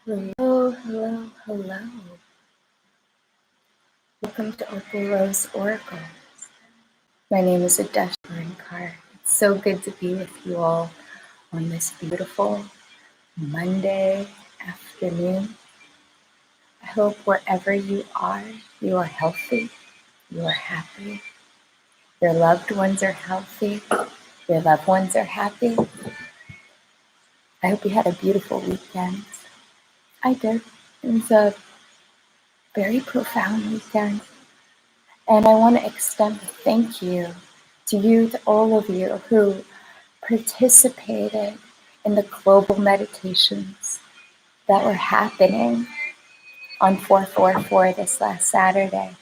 Hello, hello, hello. Welcome to Opal Rose Oracle. My name is Adesh and Kaur. It's so good to be with you all on this beautiful Monday afternoon. I hope wherever you are healthy, you are happy, your loved ones are healthy, your loved ones are happy. I hope you had a beautiful weekend. I did. It was a very profound weekend. And I want to extend a thank you to all of you who participated in the global meditations that were happening on 444 this last Saturday.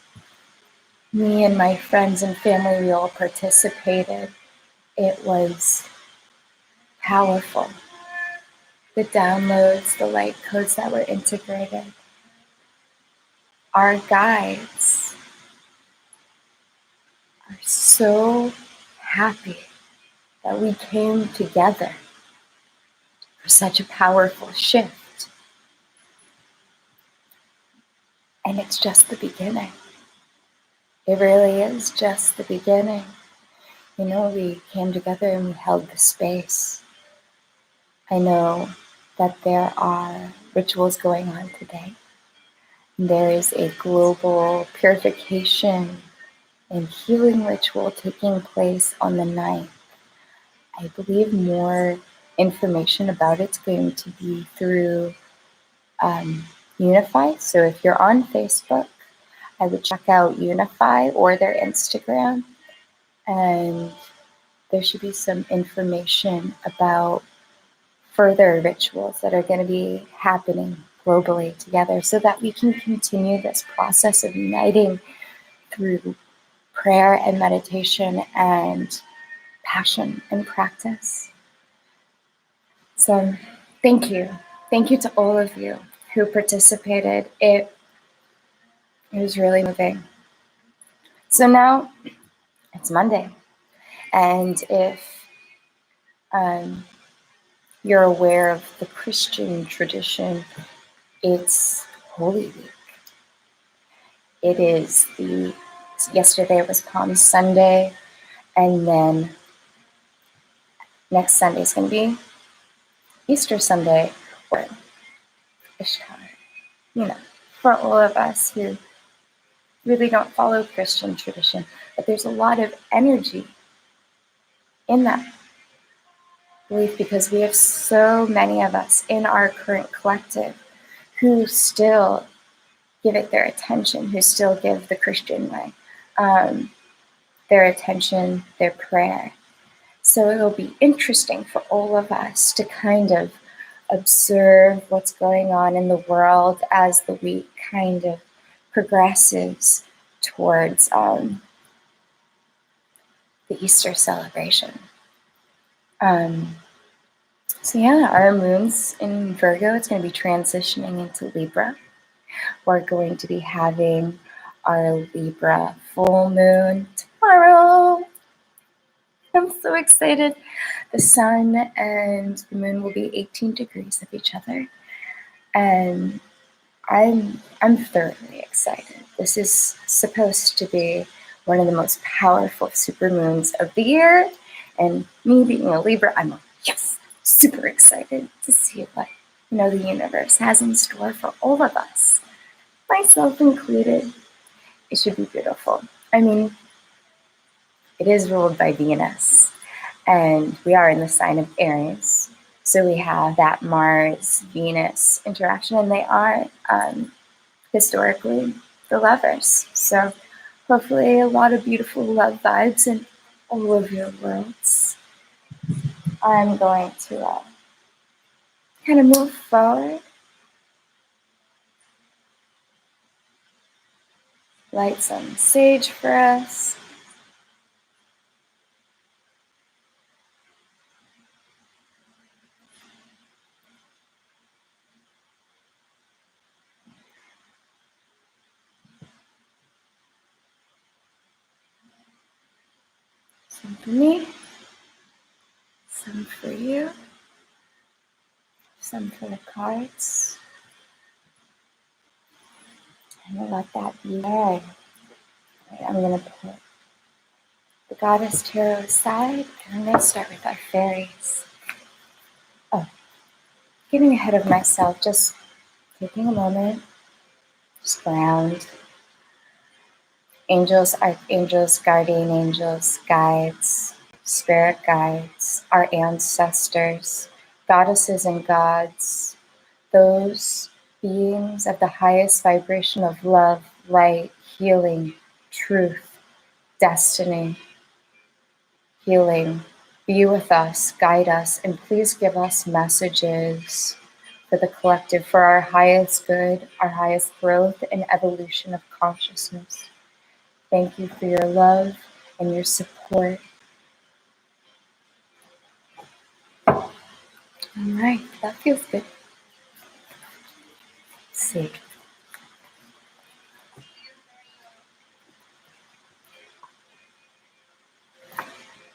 Me and my friends and family, we all participated. It was powerful. The downloads, the light codes that were integrated, our guides are so happy that we came together for such a powerful shift. And it's just the beginning. It really is just the beginning. You know, we came together and we held the space. I know that there are rituals going on today. There is a global purification and healing ritual taking place on the 9th. I believe more information about it's going to be through Unify. So if you're on Facebook, I would check out Unify or their Instagram, and there should be some information about further rituals that are going to be happening globally together so that we can continue this process of uniting through prayer and meditation and passion and practice. So thank you. Thank you to all of you who participated. It was really moving. So now it's Monday. And if you're aware of the Christian tradition, it's Holy Week. It is yesterday was Palm Sunday, and then next Sunday is going to be Easter Sunday, or Ishtar. You know, for all of us who really don't follow Christian tradition, but there's a lot of energy in that belief because we have so many of us in our current collective who still give it their attention, who still give the Christian way their attention, their prayer. So it'll be interesting for all of us to kind of observe what's going on in the world as the week kind of progresses towards the Easter celebration. So yeah, our moon's in Virgo. It's going to be transitioning into Libra. We're going to be having our Libra Full Moon tomorrow. I'm so excited. The sun and the moon will be 18 degrees of each other. And I'm thoroughly excited. This is supposed to be one of the most powerful supermoons of the year. And me being a Libra, I'm super excited to see what the universe has in store for all of us, myself included. It should be beautiful. I mean, it is ruled by Venus, and we are in the sign of Aries. So we have that Mars-Venus interaction, and they are historically the lovers. So hopefully a lot of beautiful love vibes in all of your worlds. I'm going to kind of move forward. Light some sage for us. Some for me, some for you, some for the cards. I'm going to let that be there. I'm going to put the Goddess Tarot aside, and I'm going to start with our fairies. Oh, getting ahead of myself, just taking a moment, just ground. Angels, archangels, guardian angels, guides, spirit guides, our ancestors, goddesses and gods, those beings of the highest vibration of love, light, healing, truth, destiny, healing. Be with us, guide us, and please give us messages for the collective, for our highest good, our highest growth and evolution of consciousness. Thank you for your love and your support. All right, that feels good. Let's see.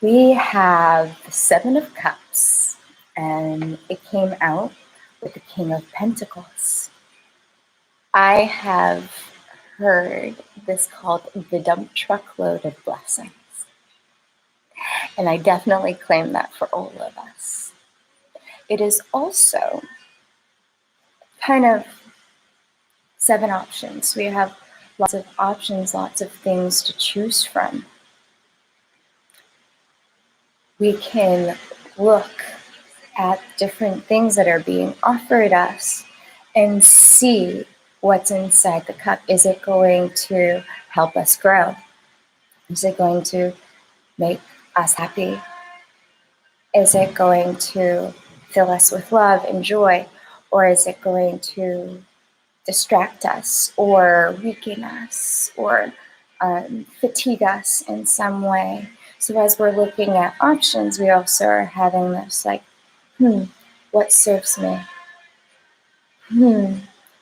We have the Seven of Cups, and it came out with the King of Pentacles. I have heard this called the dump truckload of blessings, and I definitely claim that for all of us. It is also kind of 7 options. We have lots of options, lots of things to choose from. We can look at different things that are being offered us and see what's inside the cup. Is it going to help us grow? Is it going to make us happy? Is it going to fill us with love and joy? Or is it going to distract us or weaken us or fatigue us in some way? So as we're looking at options, we also are having this like, what serves me?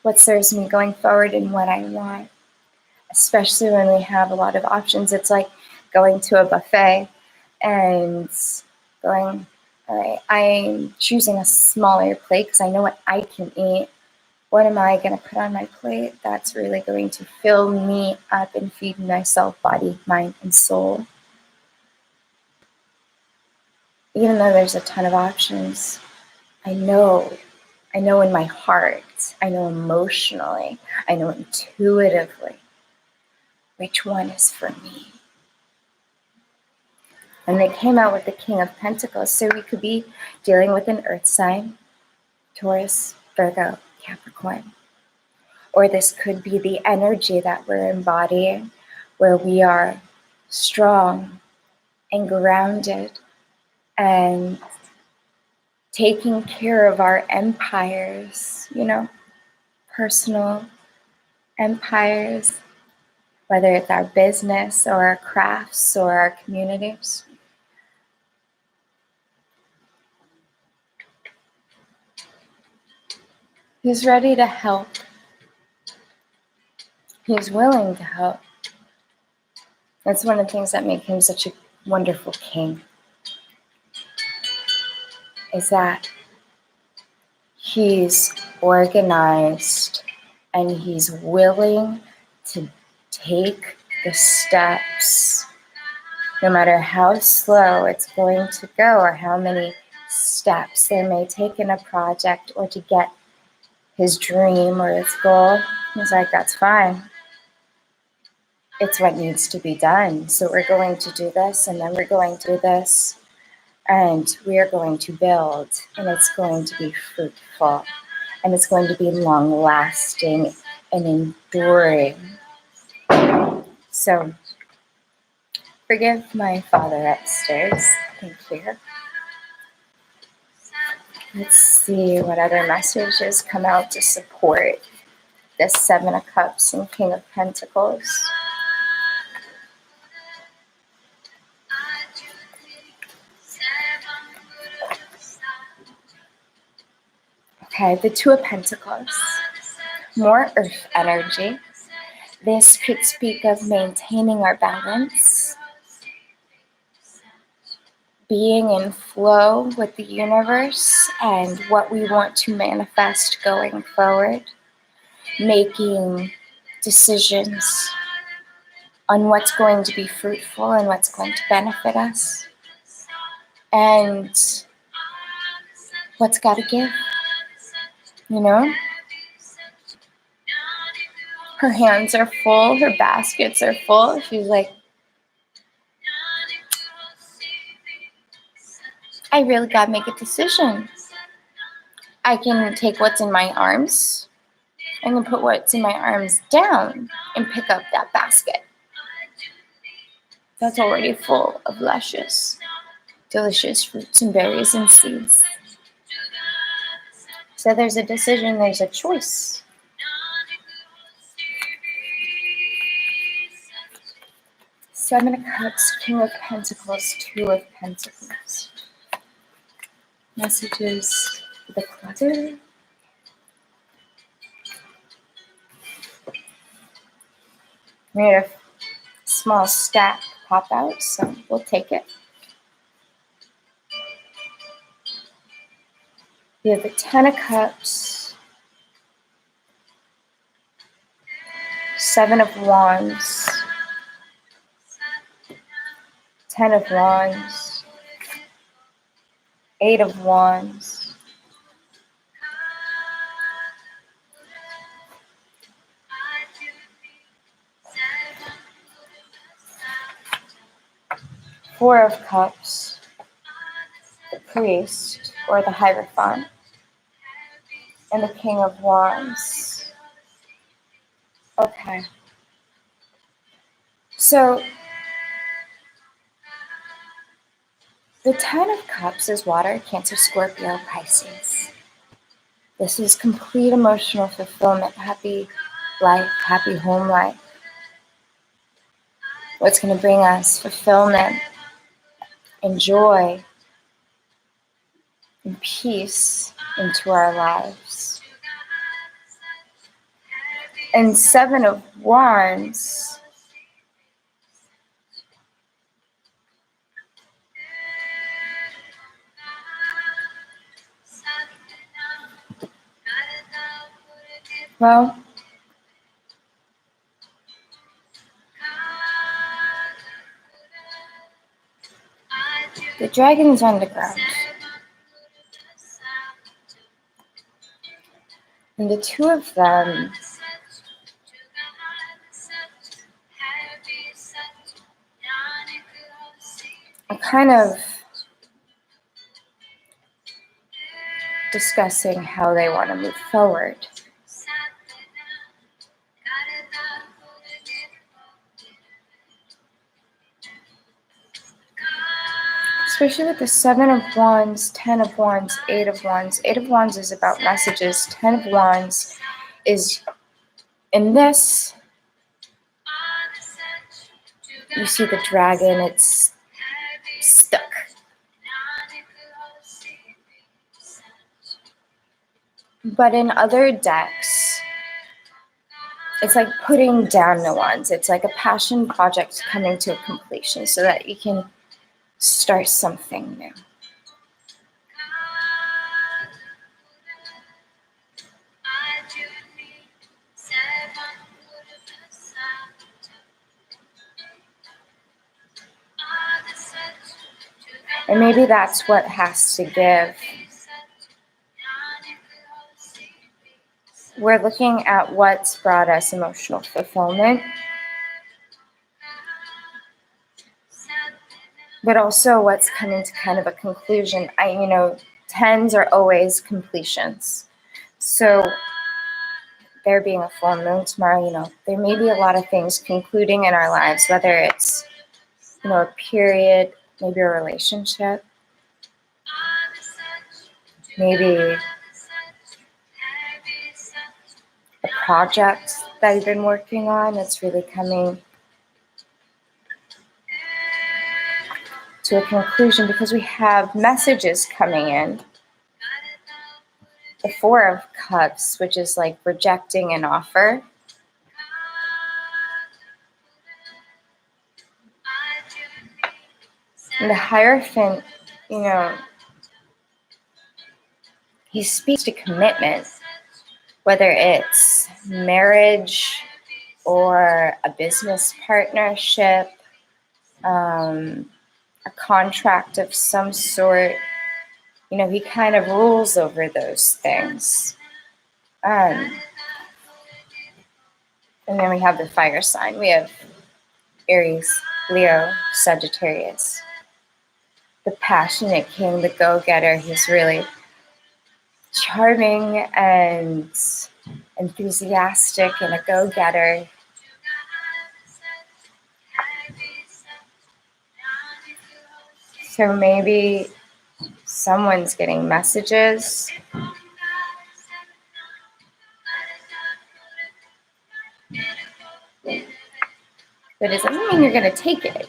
What serves me going forward and what I want? Especially when we have a lot of options. It's like going to a buffet and going, all right, I'm choosing a smaller plate because I know what I can eat. What am I going to put on my plate that's really going to fill me up and feed myself, body, mind, and soul? Even though there's a ton of options, I know in my heart, I know emotionally, I know intuitively which one is for me. And they came out with the King of Pentacles, so we could be dealing with an earth sign, Taurus, Virgo, Capricorn. Or this could be the energy that we're embodying, where we are strong and grounded and taking care of our empires, personal empires, whether it's our business or our crafts or our communities. He's ready to help. He's willing to help. That's one of the things that make him such a wonderful king, is that he's organized and he's willing to take the steps, no matter how slow it's going to go or how many steps there may take in a project or to get his dream or his goal. He's like, that's fine. It's what needs to be done. So we're going to do this, and then we're going to do this, and we are going to build, and it's going to be fruitful, and it's going to be long-lasting and enduring. So forgive my father upstairs. Thank you. Let's see what other messages come out to support this Seven of Cups and King of Pentacles. Okay, the Two of Pentacles. More earth energy. This could speak of maintaining our balance, being in flow with the universe and what we want to manifest going forward, making decisions on what's going to be fruitful and what's going to benefit us, and what's got to give, you know? Her hands are full, her baskets are full. She's like, I really got to make a decision. I can take what's in my arms, I can put what's in my arms down and pick up that basket that's already full of luscious, delicious fruits and berries and seeds. So there's a decision, there's a choice. Seven of Cups, King of Pentacles, Two of Pentacles. Messages for the clutter. We had a small stack pop out, so we'll take it. We have the Ten of Cups, Seven of Wands, Ten of Wands, Eight of Wands, Four of Cups, the Priest or the Hierophant, and the King of Wands. Okay. So the Ten of Cups is water, Cancer, Scorpio, Pisces. This is complete emotional fulfillment, happy life, happy home life. What's going to bring us fulfillment and joy and peace into our lives. And Seven of Wands well, the dragon's on the ground. And the two of them are kind of discussing how they want to move forward. Especially with the Seven of Wands, Ten of Wands, Eight of Wands. Eight of Wands is about messages. Ten of Wands is in this. You see the dragon, it's stuck. But in other decks, it's like putting down the wands. It's like a passion project coming to a completion so that you can start something new. And maybe that's what has to give. We're looking at what's brought us emotional fulfillment, but also what's coming to kind of a conclusion. Tens are always completions. So there being a full moon tomorrow, there may be a lot of things concluding in our lives, whether it's, a period, maybe a relationship, maybe a project that you've been working on that's really coming to a conclusion, because we have messages coming in. The Four of Cups, which is like rejecting an offer. And the Hierophant, he speaks to commitment, whether it's marriage or a business partnership, a contract of some sort. You know, he kind of rules over those things. And then we have the fire sign. We have Aries, Leo, Sagittarius. The passionate king, the go-getter. He's really charming and enthusiastic and a go-getter. So maybe someone's getting messages. But it doesn't mean you're going to take it.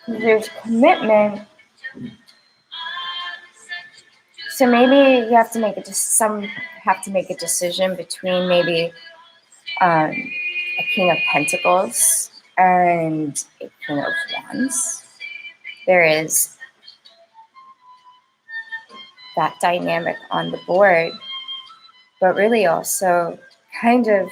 There's commitment. So maybe you have to make some have to make a decision between maybe a King of Pentacles and a King of Wands. There is that dynamic on the board, but really also kind of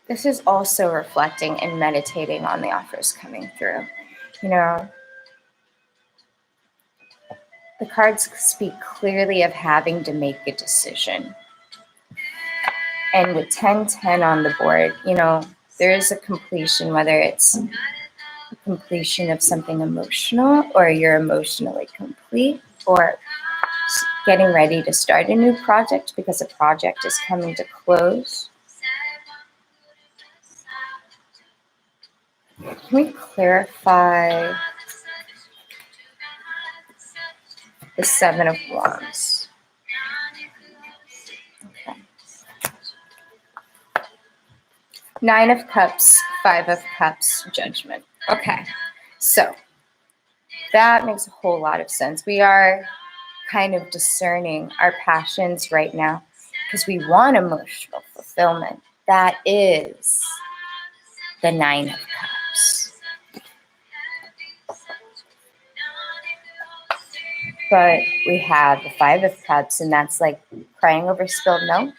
this is also reflecting and meditating on the offers coming through. You know, the cards speak clearly of having to make a decision. And with 10-10 on the board, you know, there is a completion, whether it's a completion of something emotional or you're emotionally complete or getting ready to start a new project because a project is coming to close. Can we clarify the Seven of Wands? Okay. Nine of Cups, Five of Cups, Judgment. Okay, so that makes a whole lot of sense. We are kind of discerning our passions right now because we want emotional fulfillment. That is the Nine of Cups. But we have the Five of Cups, and that's like crying over spilled milk,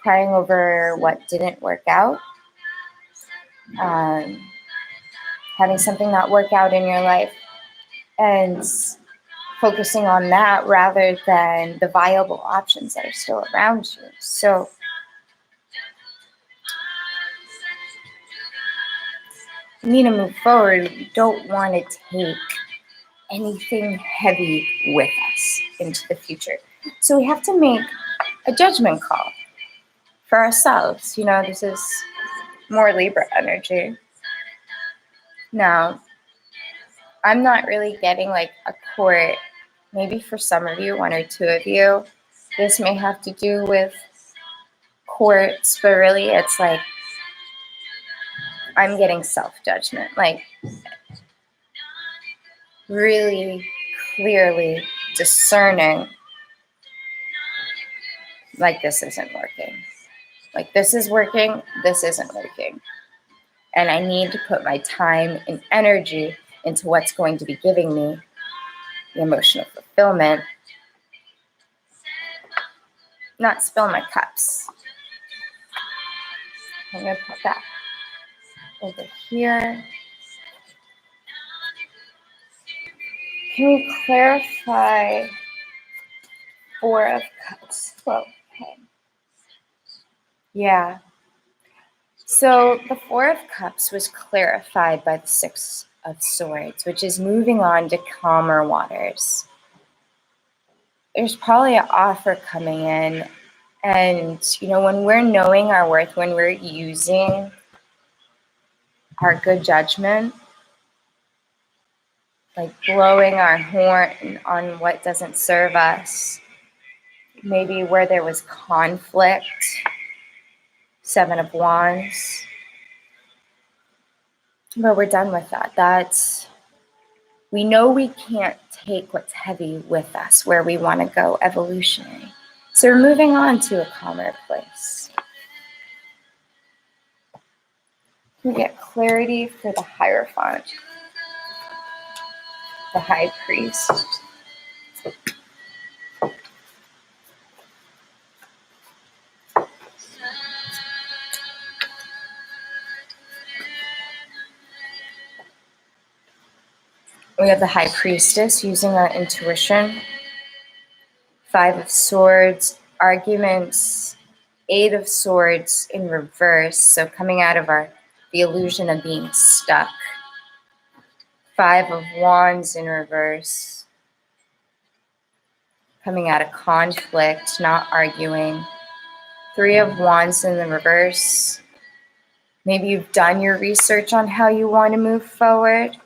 crying over what didn't work out, having something not work out in your life, and focusing on that rather than the viable options that are still around you. So you need to move forward. You don't want to take anything heavy with us into the future. So we have to make a judgment call for ourselves. You know, this is more Libra energy. Now, I'm not really getting like a court. Maybe for some of you, one or two of you, this may have to do with courts, but really it's like I'm getting self-judgment. Like really clearly discerning like this isn't working. Like this is working, this isn't working. And I need to put my time and energy into what's going to be giving me the emotional fulfillment, not spill my cups. I'm going to put that over here. Can we clarify Four of Cups? Well, okay. Yeah. So the Four of Cups was clarified by the Six of Swords, which is moving on to calmer waters. There's probably an offer coming in. And, you know, when we're knowing our worth, when we're using our good judgment, like blowing our horn on what doesn't serve us, maybe where there was conflict, Seven of Wands, but we're done with that. We know we can't take what's heavy with us where we want to go evolutionary. So we're moving on to a calmer place. We get clarity for the Hierophant, the High Priest. We have the High Priestess using our intuition. 5 of Swords, arguments. 8 of Swords in reverse, so coming out of the illusion of being stuck. 5 of Wands in reverse, coming out of conflict, not arguing. 3 of Wands in the reverse. Maybe you've done your research on how you want to move forward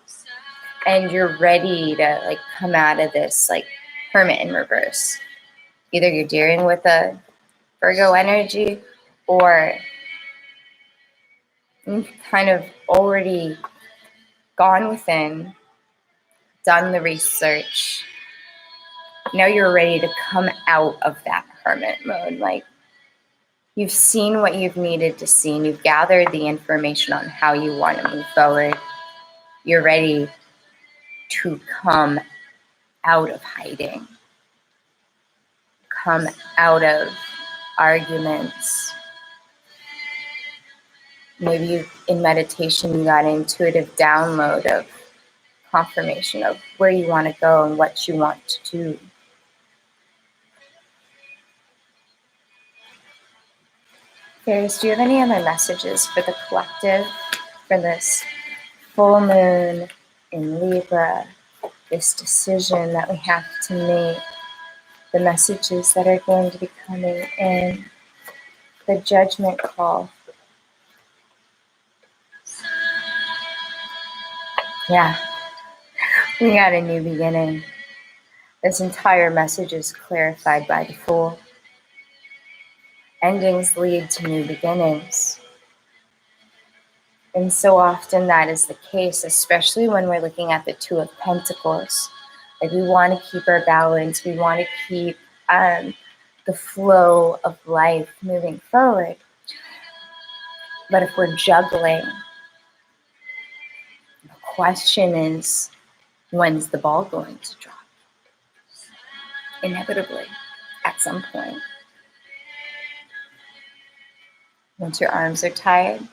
and you're ready to come out of this Hermit in reverse. Either you're dealing with a Virgo energy or you've kind of already gone within, done the research. Now you're ready to come out of that hermit mode. You've seen what you've needed to see, and you've gathered the information on how you want to move forward. You're ready to come out of hiding, come out of arguments. Maybe in meditation you got an intuitive download of confirmation of where you want to go and what you want to do. Fairies, do you have any other messages for the collective for this full moon in Libra, this decision that we have to make, the messages that are going to be coming in, the judgment call? Yeah, we got a new beginning. This entire message is clarified by the Fool. Endings lead to new beginnings. And so often that is the case, especially when we're looking at the Two of Pentacles. We want to keep our balance. We want to keep the flow of life moving forward. But if we're juggling, the question is, when's the ball going to drop? Inevitably, at some point. Once your arms are tired.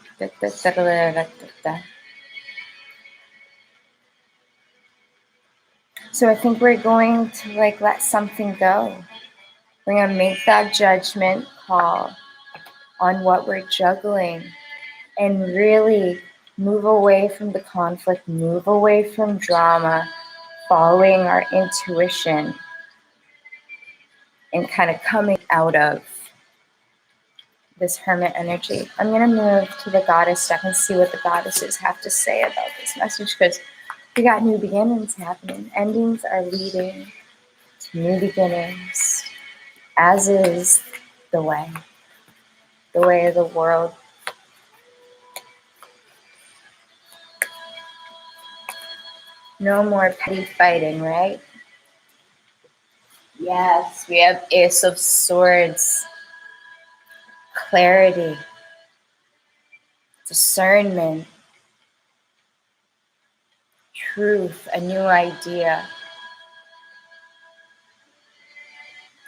So I think we're going to let something go. We're going to make that judgment call on what we're juggling and really move away from the conflict, move away from drama, following our intuition and kind of coming out of this hermit energy. I'm going to move to the goddess deck and see what the goddesses have to say about this message, because we got new beginnings happening. Endings are leading to new beginnings, as is the way of the world. No more petty fighting, right? Yes, we have Ace of Swords. Clarity. Discernment. Truth. A new idea.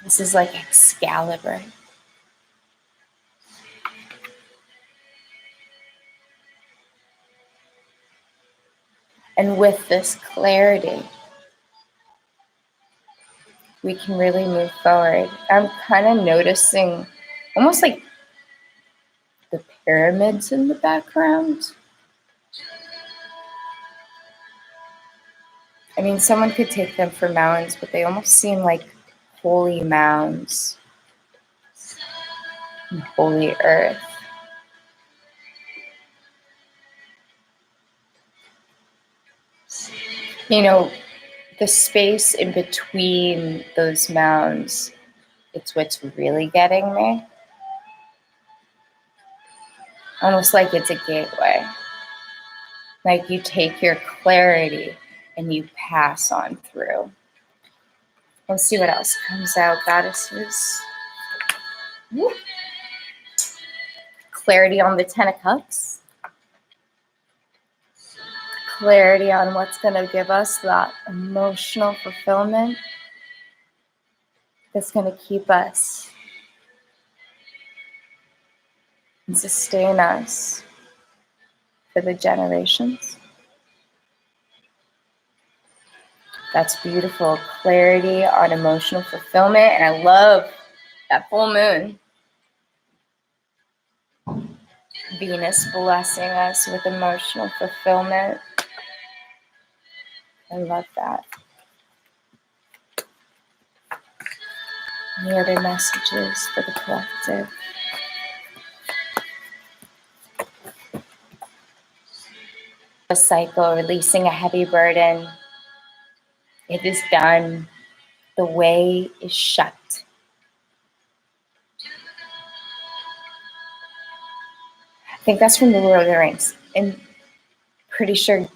This is like Excalibur. And with this clarity, we can really move forward. I'm kind of noticing almost like the pyramids in the background. I mean, someone could take them for mountains, but they almost seem like holy mounds and holy earth. You know, the space in between those mounds, it's what's really getting me. Almost like it's a gateway. Like you take your clarity and you pass on through. Let's see what else comes out, goddesses. Woo. Clarity on the Ten of Cups. Clarity on what's going to give us that emotional fulfillment that's going to keep us and sustain us for the generations. That's beautiful. Clarity on emotional fulfillment. And I love that full moon. Venus blessing us with emotional fulfillment. I love that. Any other messages for the collective? A cycle, releasing a heavy burden. It is done. The way is shut. I think that's from the Lord of the Rings. And pretty sure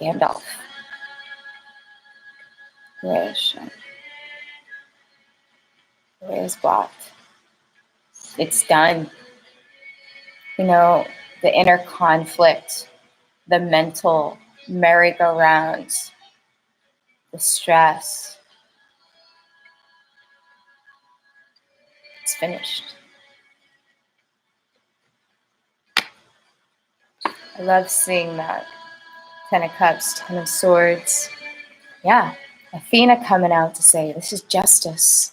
Gandalf. The way is shut. The way is blocked. It's done. You know, the inner conflict, the mental merry-go-round, the stress. It's finished. I love seeing that. 10 of Cups, 10 of Swords. Yeah, Athena coming out to say, this is justice.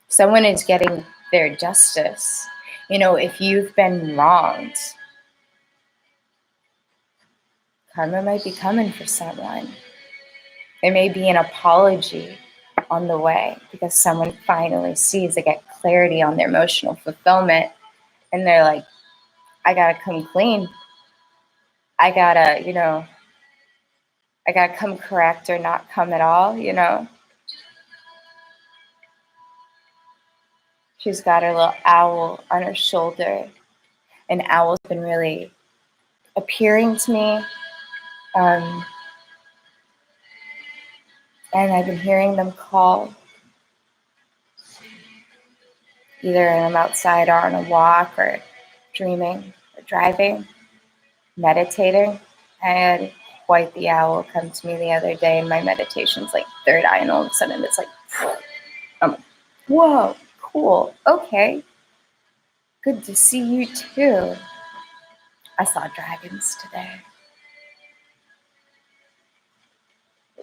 Someone is getting their justice. You know, if you've been wronged, karma might be coming for someone. There may be an apology on the way because someone finally sees, they get clarity on their emotional fulfillment, and they're like, I gotta come clean. I gotta, I gotta come correct or not come at all, She's got her little owl on her shoulder. And owls have been really appearing to me. And I've been hearing them call. Either I'm outside or on a walk or dreaming or driving, meditating. I had quite the owl come to me the other day, and my meditation's like third eye, and all of a sudden it's like, I'm like, whoa, cool, okay. Good to see you too. I saw dragons today.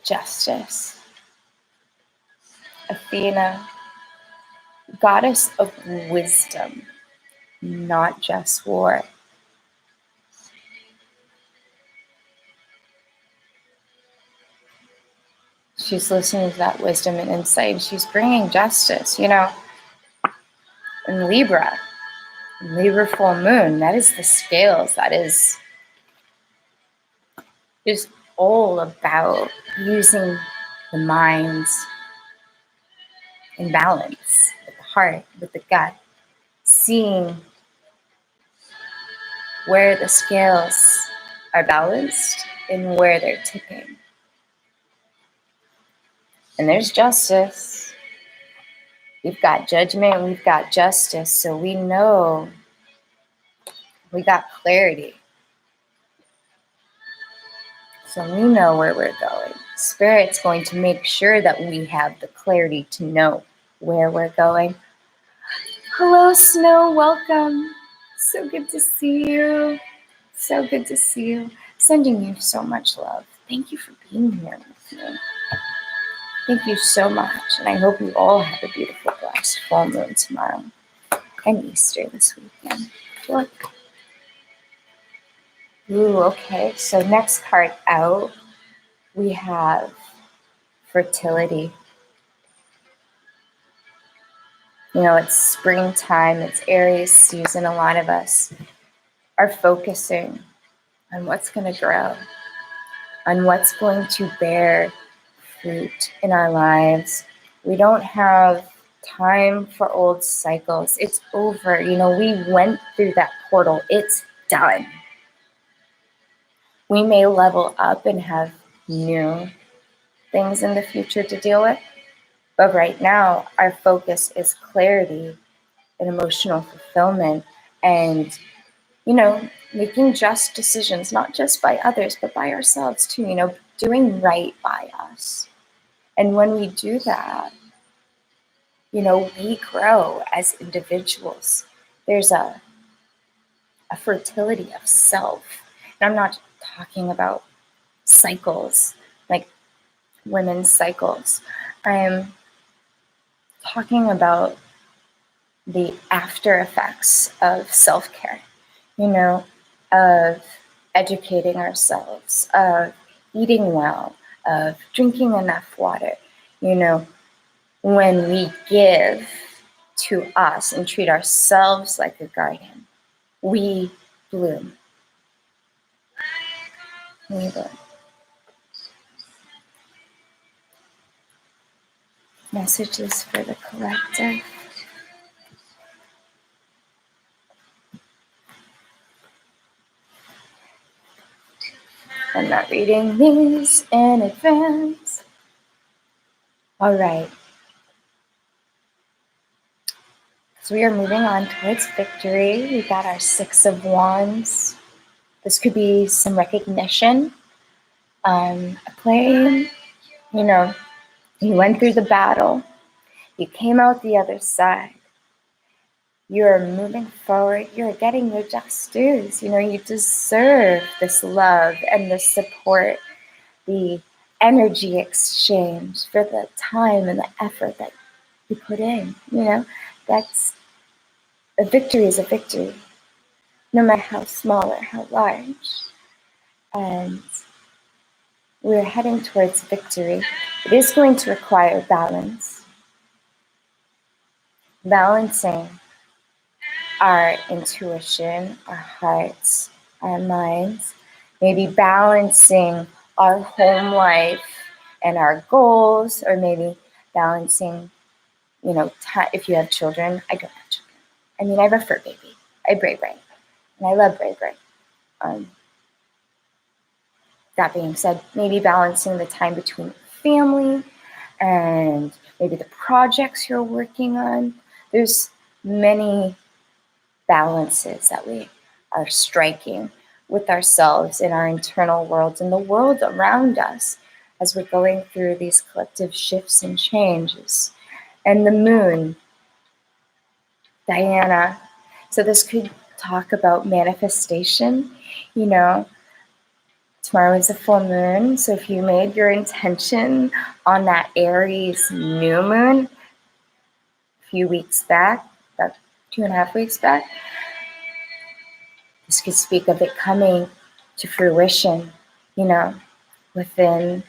Justice. Athena, goddess of wisdom, not just war. She's listening to that wisdom and insight. She's bringing justice, in Libra full moon. That is the scales. That is just all about using the minds in balance with the heart, with the gut, seeing where the scales are balanced and where they're tipping. And there's justice. We've got judgment, we've got justice, so we know we got clarity. So we know where we're going. Spirit's going to make sure that we have the clarity to know where we're going. Hello, Snow, welcome. So good to see you. So good to see you. Sending you so much love. Thank you for being here with me. Thank you so much. And I hope you all have a beautiful, blessed full moon tomorrow and Easter this weekend. Look. Ooh, okay. So next card out, we have fertility. It's springtime, it's Aries season. A lot of us are focusing on what's going to grow, on what's going to bear fruit in our lives. We don't have time for old cycles. It's over. We went through that portal. It's done. We may level up and have new things in the future to deal with. But right now, our focus is clarity and emotional fulfillment and, making just decisions, not just by others, but by ourselves too, doing right by us. And when we do that, we grow as individuals. There's a fertility of self. And I'm not talking about cycles like women's cycles. I'm talking about the after effects of self-care, of educating ourselves, of eating well, of drinking enough water. When we give to us and treat ourselves like a garden, we bloom. We bloom. Messages for the collective. I'm not reading these in advance. All right. So we are moving on towards victory. We got our Six of Wands. This could be some recognition, acclaim. You went through the battle. You came out the other side. You're moving forward. You're getting your just dues. You deserve this love and this support, the energy exchange for the time and the effort that you put in. That's a victory is a victory, no matter how small or how large. And we're heading towards victory. It is going to require balance. Balancing our intuition, our hearts, our minds, maybe balancing our home life and our goals, or maybe balancing, if you have children. I don't have children. I have a fur baby. I Bray Bray, and I love Bray Bray. That being said, maybe balancing the time between family and maybe the projects you're working on. There's many balances that we are striking with ourselves in our internal worlds and the world around us as we're going through these collective shifts and changes. And the moon, Diana. So this could talk about manifestation. Tomorrow is a full moon, so if you made your intention on that Aries new moon a few weeks back, about 2.5 weeks back, this could speak of it coming to fruition, within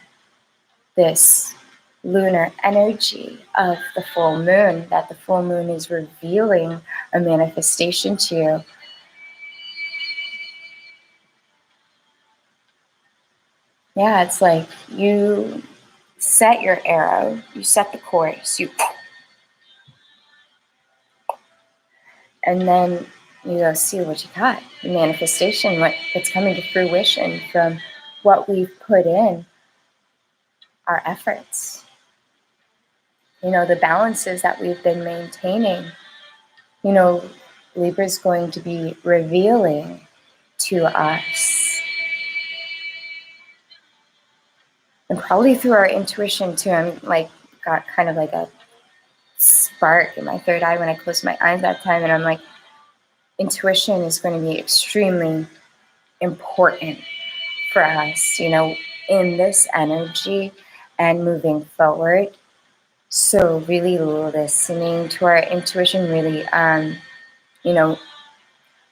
this lunar energy of the full moon, that the full moon is revealing a manifestation to you. Yeah, it's like you set your arrow, you set the course, and then you go see what you got, the manifestation, what's coming to fruition from what we've put in, our efforts. The balances that we've been maintaining. Libra's going to be revealing to us, and probably through our intuition too. I'm got kind of like a spark in my third eye when I closed my eyes that time, and I'm like, intuition is going to be extremely important for us, in this energy and moving forward. So really listening to our intuition, really,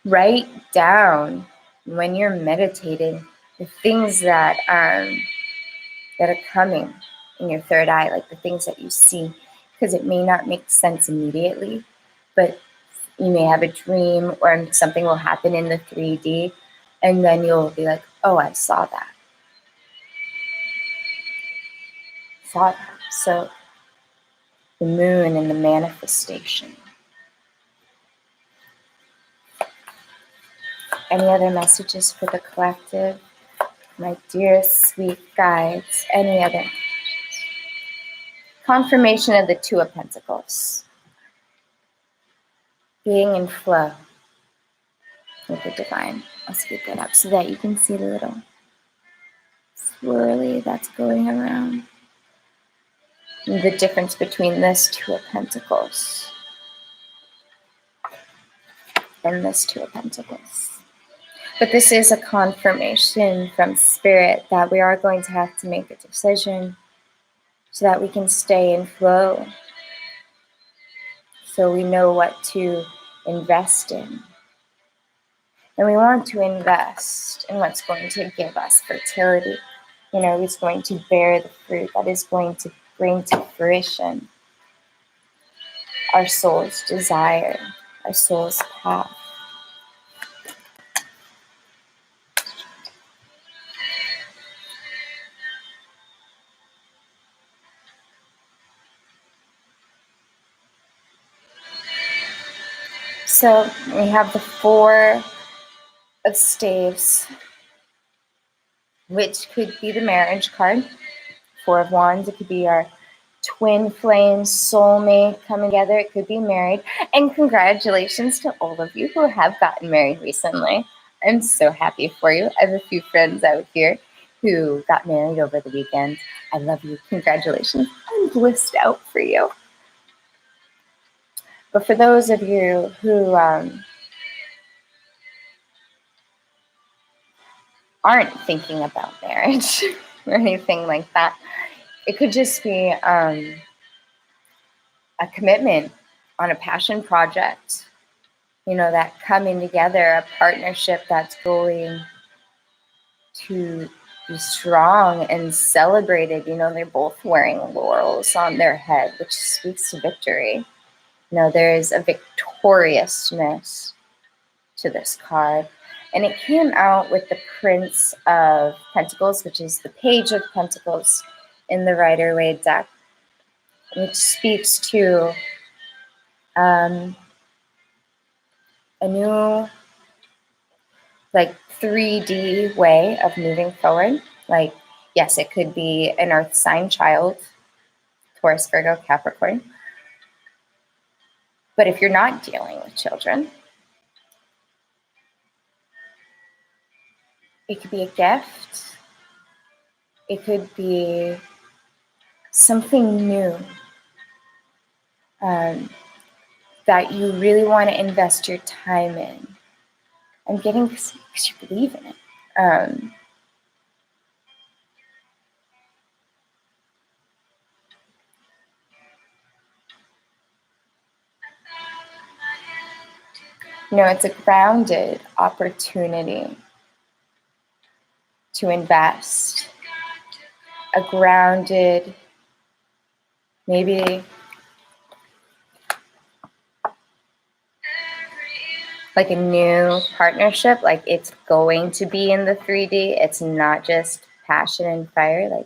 write down when you're meditating the things that are coming in your third eye, like the things that you see, because it may not make sense immediately, but you may have a dream or something will happen in the 3D, and then you'll be like, oh, I saw that. So the moon and the manifestation. Any other messages for the collective? My dear sweet guides, any other? Confirmation of the Two of Pentacles. Being in flow with the divine. I'll speed that up so that you can see the little swirly that's going around. And the difference between this Two of Pentacles and this Two of Pentacles. But this is a confirmation from Spirit that we are going to have to make a decision so that we can stay in flow, so we know what to invest in. And we want to invest in what's going to give us fertility, who's going to bear the fruit that is going to bring to fruition our soul's desire, our soul's path. So we have the Four of Staves, which could be the marriage card. Four of Wands, it could be our twin flame soulmate coming together. It could be married. And congratulations to all of you who have gotten married recently. I'm so happy for you. I have a few friends out here who got married over the weekend. I love you. Congratulations. I'm blissed out for you. But for those of you who aren't thinking about marriage or anything like that, it could just be a commitment on a passion project, that coming together, a partnership that's going to be strong and celebrated. They're both wearing laurels on their head, which speaks to victory. There is a victoriousness to this card. And it came out with the Prince of Pentacles, which is the Page of Pentacles in the Rider-Waite deck, which speaks to a new 3D way of moving forward. Yes, it could be an earth sign child, Taurus, Virgo, Capricorn. But if you're not dealing with children, it could be a gift. It could be something new that you really want to invest your time in and getting because you believe in it. It's a grounded opportunity to invest. A grounded, maybe a new partnership, it's going to be in the 3D. It's not just passion and fire.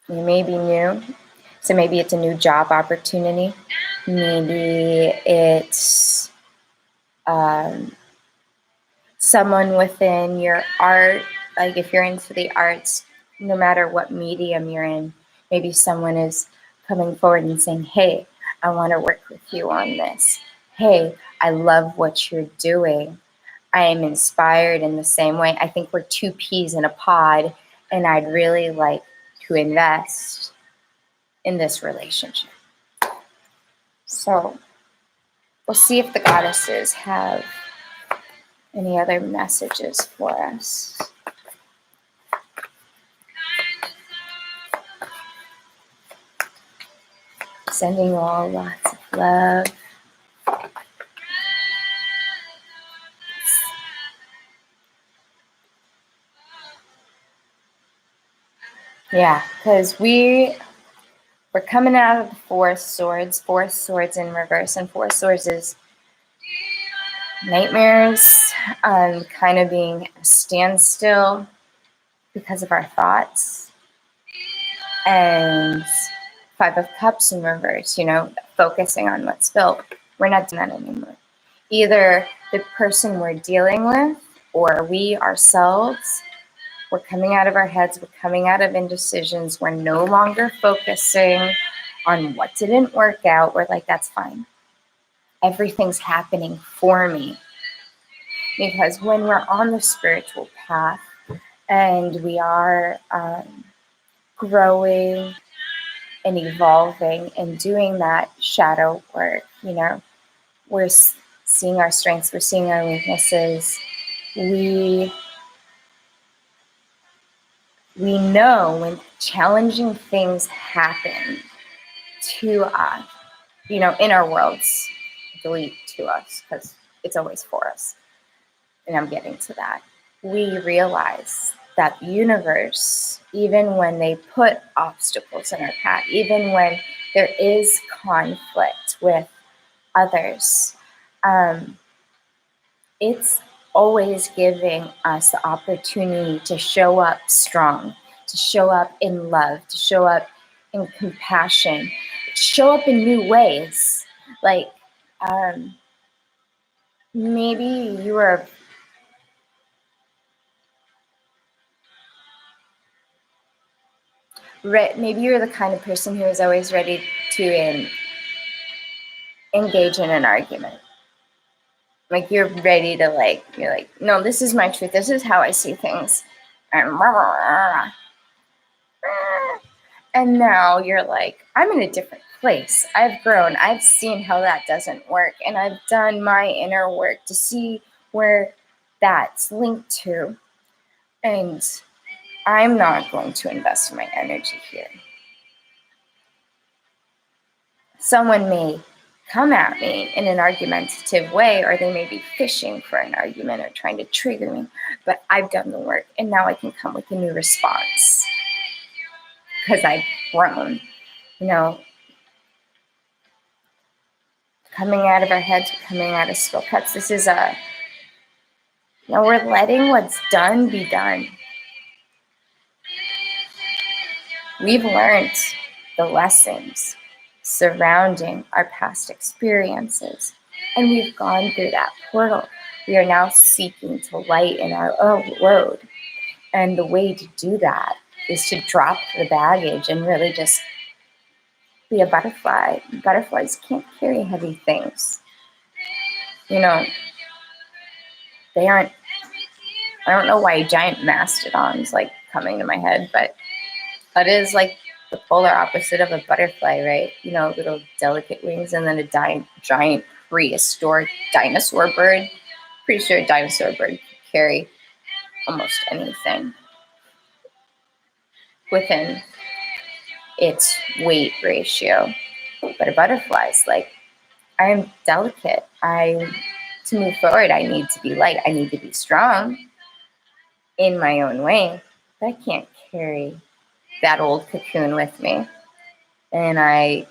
You may be new. So maybe it's a new job opportunity. Maybe it's someone within your art. If you're into the arts, no matter what medium you're in, maybe someone is coming forward and saying, hey, I want to work with you on this. Hey, I love what you're doing. I am inspired in the same way. I think we're two peas in a pod, and I'd really like to invest in this relationship. So we'll see if the goddesses have any other messages for us. Sending you all lots of love. Yeah, because we're coming out of the Four Swords in reverse, and Four Swords is nightmares, kind of being a standstill because of our thoughts, and Five of Cups in reverse, focusing on what's built. We're not doing that anymore. Either the person we're dealing with or we ourselves, we're coming out of our heads, we're coming out of indecisions, we're no longer focusing on what didn't work out. We're that's fine. Everything's happening for me. Because when we're on the spiritual path and we are growing and evolving and doing that shadow work, we're seeing our strengths, we're seeing our weaknesses. We know when challenging things happen to us, in our worlds, delete to us, because it's always for us. And I'm getting to that. We realize that the universe, even when they put obstacles in our path, even when there is conflict with others, it's always giving us the opportunity to show up strong, to show up in love, to show up in compassion, to show up in new ways. Like, maybe you were maybe you're the kind of person who is always ready to engage in an argument. Like, you're ready to, you're like, no, this is my truth. This is how I see things. And now you're like, I'm in a different place. I've grown. I've seen how that doesn't work. And I've done my inner work to see where that's linked to. And I'm not going to invest my energy here. Someone may come at me in an argumentative way, or they may be fishing for an argument or trying to trigger me, but I've done the work, and now I can come with a new response because I've grown. Coming out of our heads, coming out of spill cuts. This is we're letting what's done be done. We've learned the lessons surrounding our past experiences, and we've gone through that portal. We are now seeking to lighten our own road, and the way to do that is to drop the baggage and really just be a butterfly. Butterflies can't carry heavy things. They aren't, I don't know why giant mastodons coming to my head, but that is the polar opposite of a butterfly, right? Little delicate wings, and then a giant prehistoric dinosaur bird. Pretty sure a dinosaur bird could carry almost anything within its weight ratio. But a butterfly's I'm delicate. To move forward, I need to be light. I need to be strong in my own way. But I can't carry that old cocoon with me. And I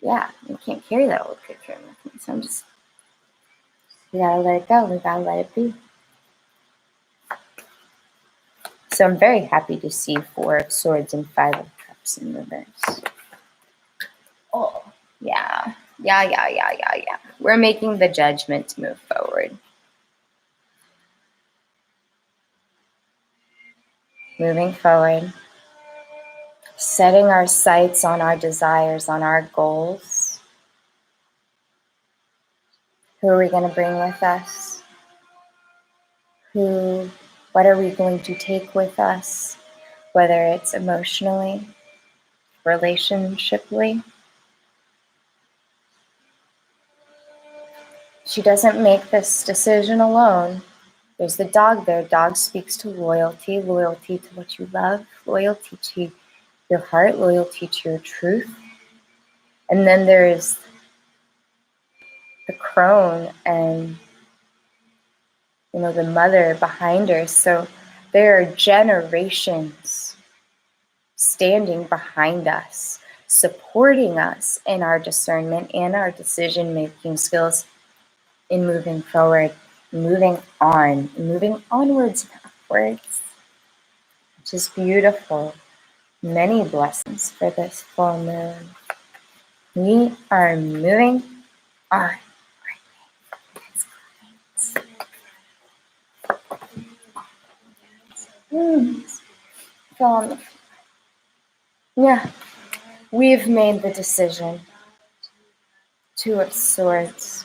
can't carry that old cocoon with me. So we gotta let it go. We gotta let it be. So I'm very happy to see 4 of Swords and 5 of Cups in reverse. Oh, yeah. We're making the judgment to move forward. Moving forward. Setting our sights on our desires, on our goals. Who are we going to bring with us? What are we going to take with us? Whether it's emotionally, relationshiply. She doesn't make this decision alone. There's the dog there. Dog speaks to loyalty to what you love, loyalty to your heart, loyalty to your truth. And then there's the crone and, the mother behind her. So there are generations standing behind us, supporting us in our discernment and our decision-making skills in moving forward, moving on, moving onwards, backwards, which is beautiful. Many blessings for this full moon. We are moving on. Yeah, we've made the decision. 2 of Swords.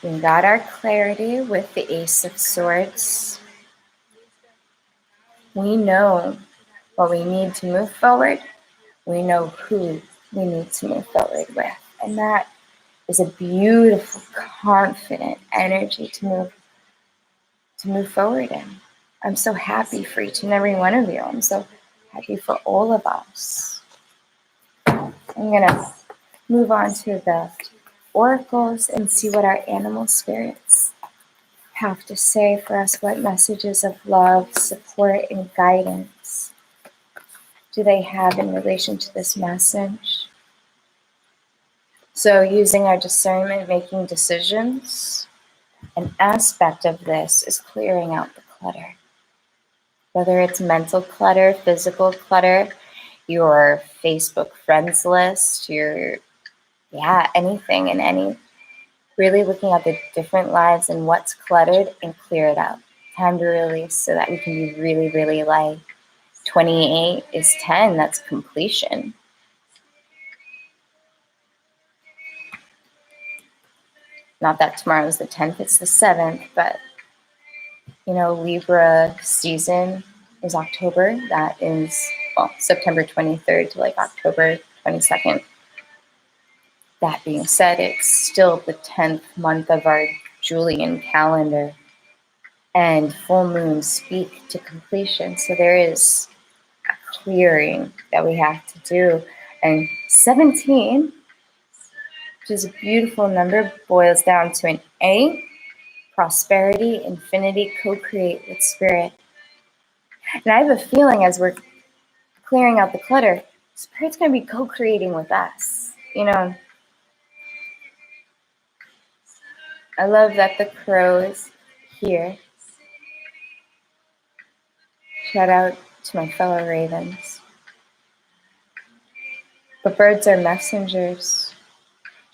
We got our clarity with the Ace of Swords. We know what we need to move forward. We know who we need to move forward with. And that is a beautiful, confident energy to move forward in. I'm so happy for each and every one of you. I'm so happy for all of us. I'm going to move on to the oracles and see what our animal spirits have to say for us. What messages of love, support, and guidance do they have in relation to this message? So using our discernment, making decisions, an aspect of this is clearing out the clutter. Whether it's mental clutter, physical clutter, your Facebook friends list, anything and any, really looking at the different lives and what's cluttered and clear it out. Time to release so that we can be really, really light. 28 is 10, that's completion. Not that tomorrow is the 10th, it's the 7th, but Libra season is October. That is, September 23rd to October 22nd. That being said, it's still the 10th month of our Julian calendar, and full moons speak to completion. So there is a clearing that we have to do. And 17, which is a beautiful number, boils down to an 8. Prosperity, infinity, co-create with spirit. And I have a feeling as we're clearing out the clutter, spirit's going to be co-creating with us. I love that the crow is here. Shout out to my fellow ravens. But birds are messengers,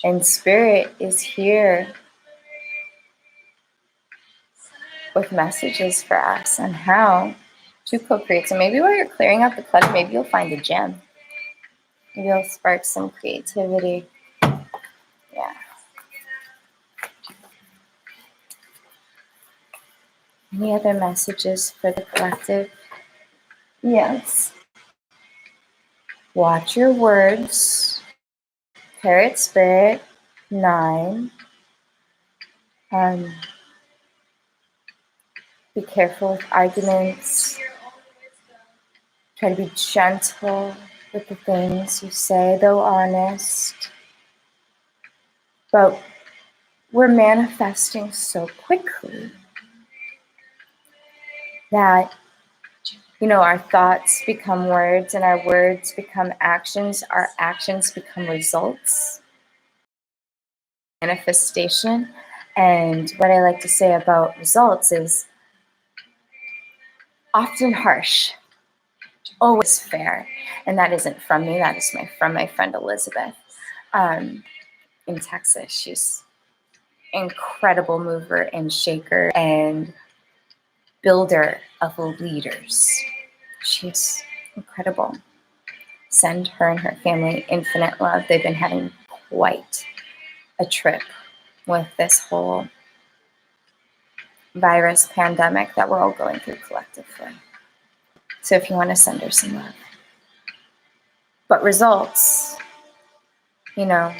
and spirit is here with messages for us on how to co-create. So maybe while you're clearing out the clutter, maybe you'll find a gem. Maybe it'll spark some creativity. Yeah. Any other messages for the collective? Yes. Watch your words. Parrot spirit, 9. Be careful with arguments. Try to be gentle with the things you say, though honest. But we're manifesting so quickly that, our thoughts become words and our words become actions. Our actions become results. Manifestation. And what I like to say about results is often harsh, always fair. And that isn't from me, that is from my friend Elizabeth in Texas. She's incredible mover and shaker and builder of leaders. She's incredible. Send her and her family infinite love. They've been having quite a trip with this whole virus pandemic that we're all going through collectively. So if you want to send her some love. But results, they're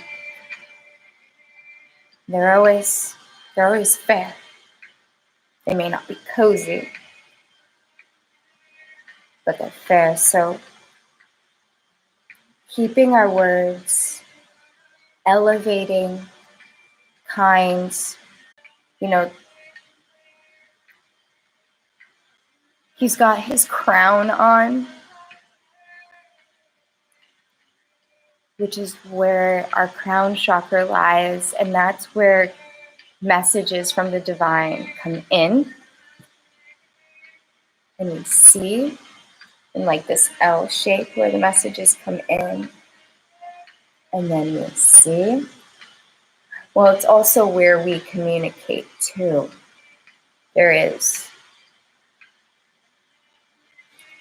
always fair. They may not be cozy, but they're fair. So keeping our words, elevating, kind, he's got his crown on, which is where our crown chakra lies, and that's where messages from the divine come in. And we see in this L shape where the messages come in. And then we see. Well, it's also where we communicate too. There is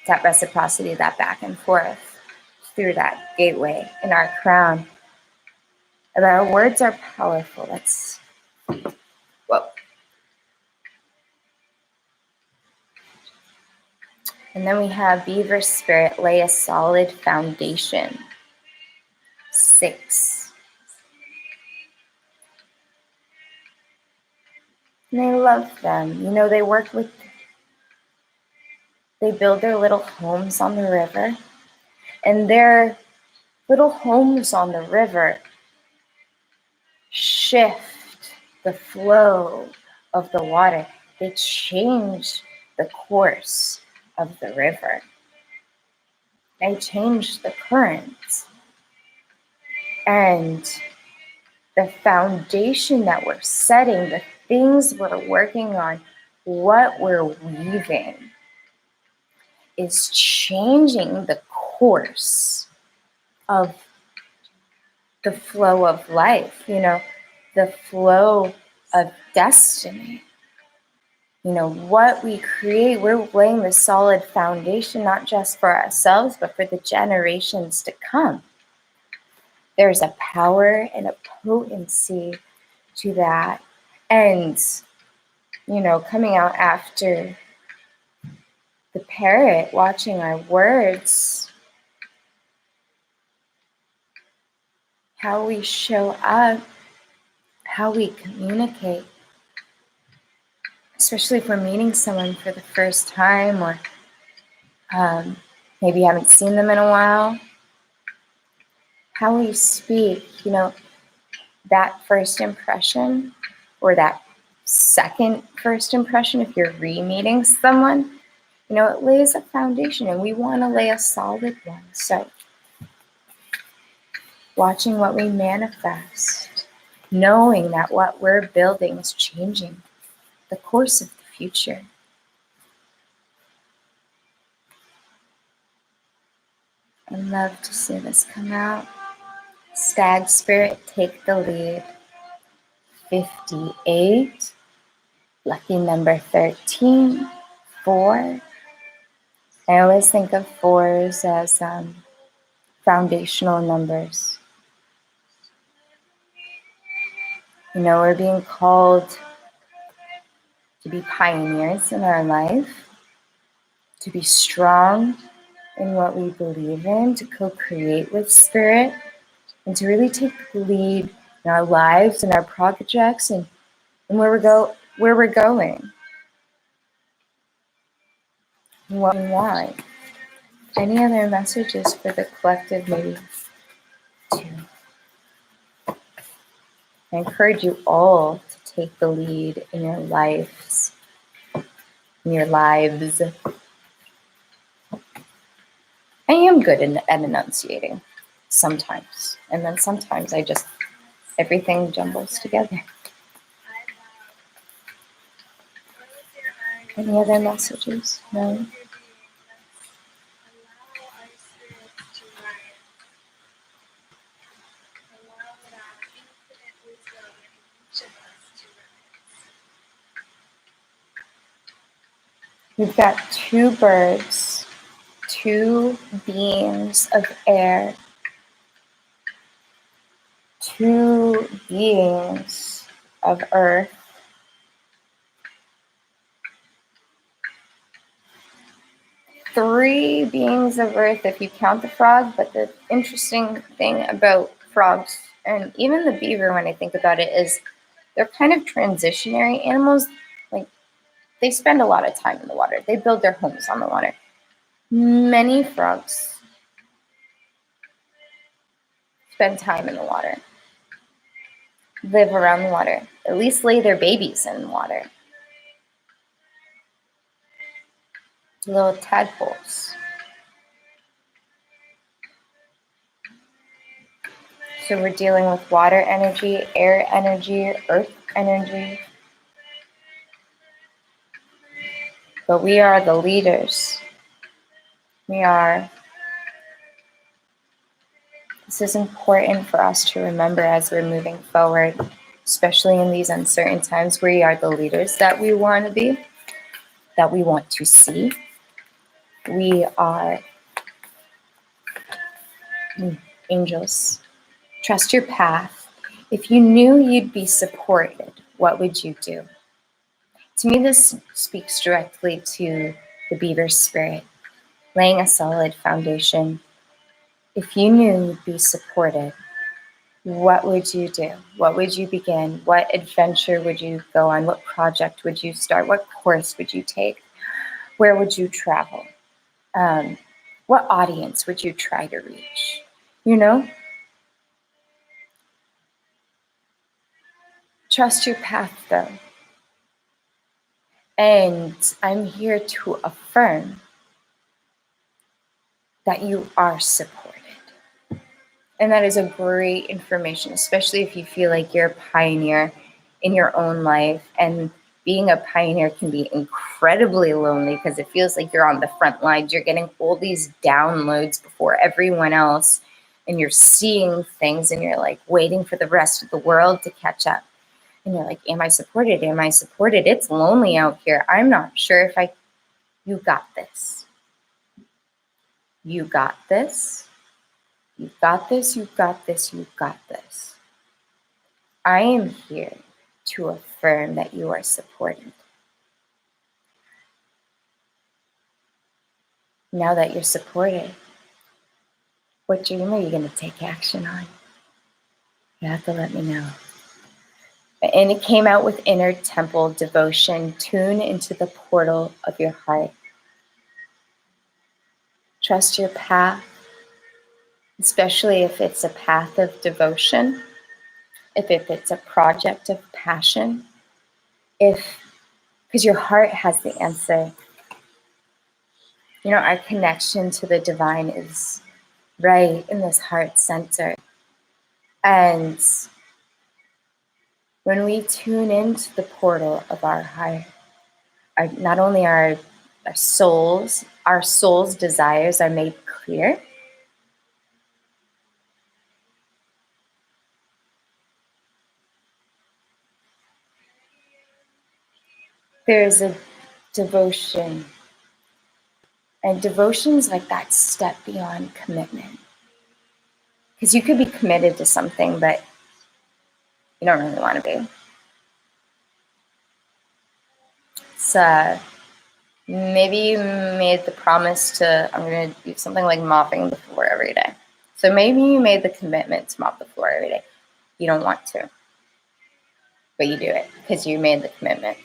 that reciprocity, that back and forth through that gateway in our crown. And our words are powerful. Whoa. And then we have Beaver Spirit, lay a solid foundation. 6. And I love them. You know, they build their little homes on the river, and their little homes on the river shift the flow of the water. They change the course of the river. They change the currents. And the foundation that we're setting, the things we're working on, what we're weaving is changing the course of the flow of life, you know, the flow of destiny. You know, what we create, we're laying the solid foundation, not just for ourselves, but for the generations to come. There's a power and a potency to that. And, you know, coming out after the parrot, watching our words, how we show up, how we communicate, especially if we're meeting someone for the first time, or maybe you haven't seen them in a while. How we speak, you know, that first impression, or that second first impression, if you're re-meeting someone, you know, it lays a foundation, and we want to lay a solid one. So watching what we manifest, knowing that what we're building is changing the course of the future. I'd love to see this come out. Stag Spirit, take the lead. 58, lucky number 13, 4. I always think of 4s as foundational numbers. You know, we're being called to be pioneers in our life, to be strong in what we believe in, to co-create with Spirit, and to really take the lead in our lives and our projects, and where we're going, and what we want. Any other messages for the collective, maybe? I encourage you all to take the lead in your lives, in your lives. I am good at enunciating sometimes, and then sometimes everything jumbles together. Any other messages? No? We've got 2 birds, 2 beings of air, 2 beings of earth, 3 beings of earth if you count the frog. But the interesting thing about frogs, and even the beaver when I think about it, is they're kind of transitionary animals. Like, they spend a lot of time in the water. They build their homes on the water. Many frogs spend time in the water, live around the water, at least lay their babies in the water. Little tadpoles. So we're dealing with water energy, air energy, earth energy. But we are the leaders. This is important for us to remember as we're moving forward, especially in these uncertain times. We are the leaders that we want to be, that we want to see. We are angels. Trust your path. If you knew you'd be supported, what would you do? To me, this speaks directly to the beaver spirit, laying a solid foundation. If you knew you'd be supported, what would you do? What would you begin? What adventure would you go on? What project would you start? What course would you take? Where would you travel? What audience would you try to reach? You know? Trust your path, though. And I'm here to affirm that you are supported. And that is a great information, especially if you feel like you're a pioneer in your own life. And being a pioneer can be incredibly lonely because it feels like you're on the front lines. You're getting all these downloads before everyone else, and you're seeing things and you're like waiting for the rest of the world to catch up. And you're like, am I supported? Am I supported? It's lonely out here. I'm not sure if you got this. You got this. You've got this, you've got this, you've got this. I am here to affirm that you are supported. Now that you're supported, what dream are you going to take action on? You have to let me know. And it came out with inner temple devotion. Tune into the portal of your heart. Trust your path, especially if it's a path of devotion, if it's a project of passion, because your heart has the answer. You know, our connection to the divine is right in this heart center. And when we tune into the portal of our heart, not only our soul's desires are made clear, there's a devotion. And devotion is like that step beyond commitment. Because you could be committed to something, but you don't really want to be. So maybe you made the promise I'm going to do something like mopping the floor every day. So maybe you made the commitment to mop the floor every day. You don't want to, but you do it because you made the commitment.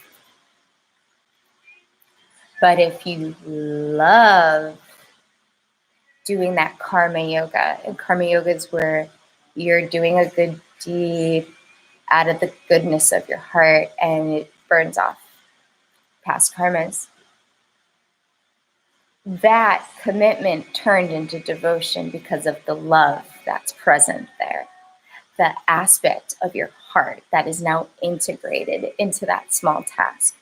But if you love doing that karma yoga, and karma yoga is where you're doing a good deed out of the goodness of your heart and it burns off past karmas. That commitment turned into devotion because of the love that's present there. The aspect of your heart that is now integrated into that small task.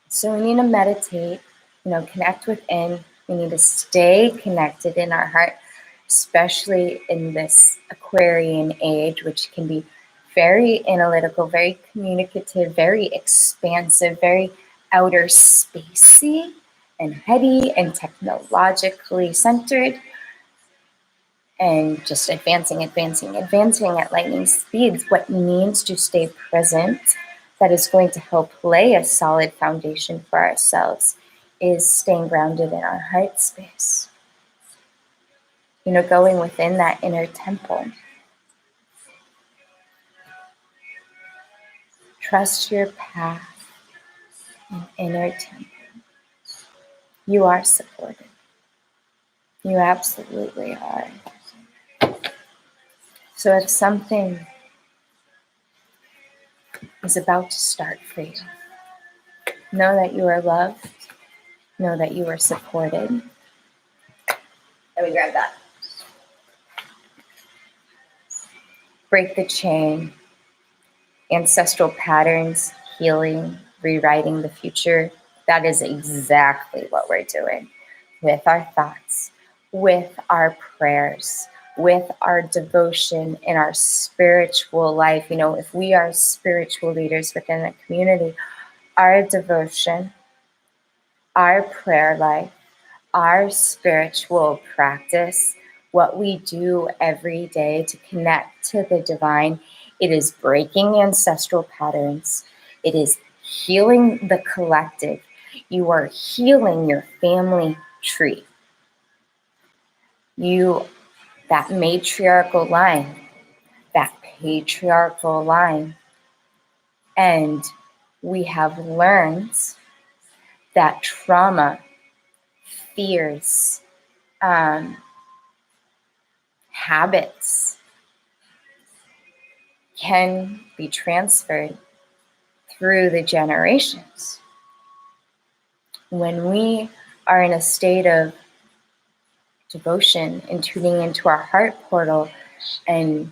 So we need to meditate, connect within. We need to stay connected in our heart, especially in this Aquarian age, which can be very analytical, very communicative, very expansive, very outer spacey and heady and technologically centered. And just advancing at lightning speeds. What means to stay present, that is going to help lay a solid foundation for ourselves, is staying grounded in our heart space. Going within that inner temple. Trust your path and inner temple. You are supported. You absolutely are. So if something is about to start for you, know that you are loved. Know that you are supported. Let me grab that. Break the chain. Ancestral patterns, healing, rewriting the future. That is exactly what we're doing with our thoughts, with our prayers, with our devotion in our spiritual life. If we are spiritual leaders within a community, our devotion, our prayer life, our spiritual practice, what we do every day to connect to the divine, it is breaking ancestral patterns. It is healing the collective. You are healing your family tree. That matriarchal line, patriarchal line. And we have learned that trauma, fears, habits can be transferred through the generations. When we are in a state of devotion and tuning into our heart portal and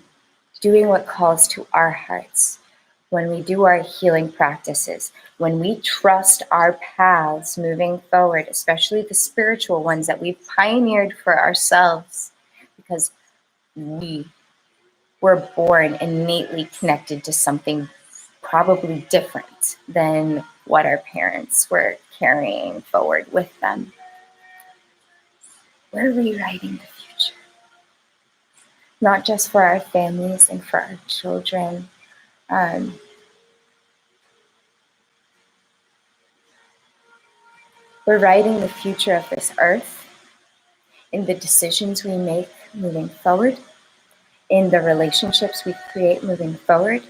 doing what calls to our hearts, when we do our healing practices, when we trust our paths moving forward, especially the spiritual ones that we've pioneered for ourselves, because we were born innately connected to something probably different than what our parents were carrying forward with them. We're rewriting the future, not just for our families and for our children. We're writing the future of this earth in the decisions we make moving forward, in the relationships we create moving forward,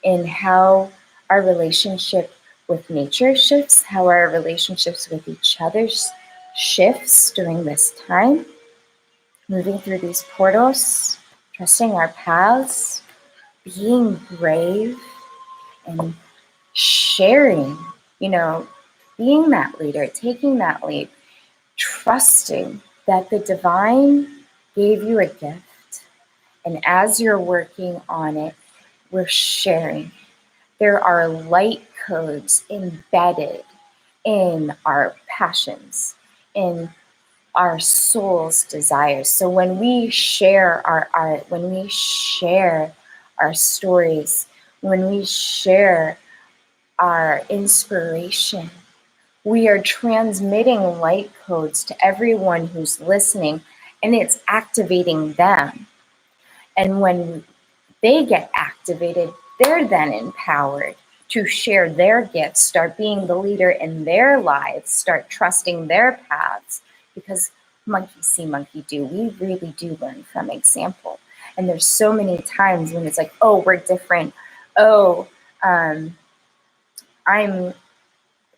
in how our relationship with nature shifts, how our relationships with each other shifts during this time, moving through these portals, trusting our paths, being brave, and sharing, being that leader, taking that lead, trusting that the divine gave you a gift. And as you're working on it, we're sharing. There are light codes embedded in our passions, in our soul's desires. So when we share our art, when we share our stories, when we share our inspiration, we are transmitting light codes to everyone who's listening, and it's activating them. And when they get activated, they're then empowered to share their gifts, start being the leader in their lives, start trusting their paths, because monkey see, monkey do. We really do learn from example. And there's so many times when it's like, oh, we're different. Oh, I'm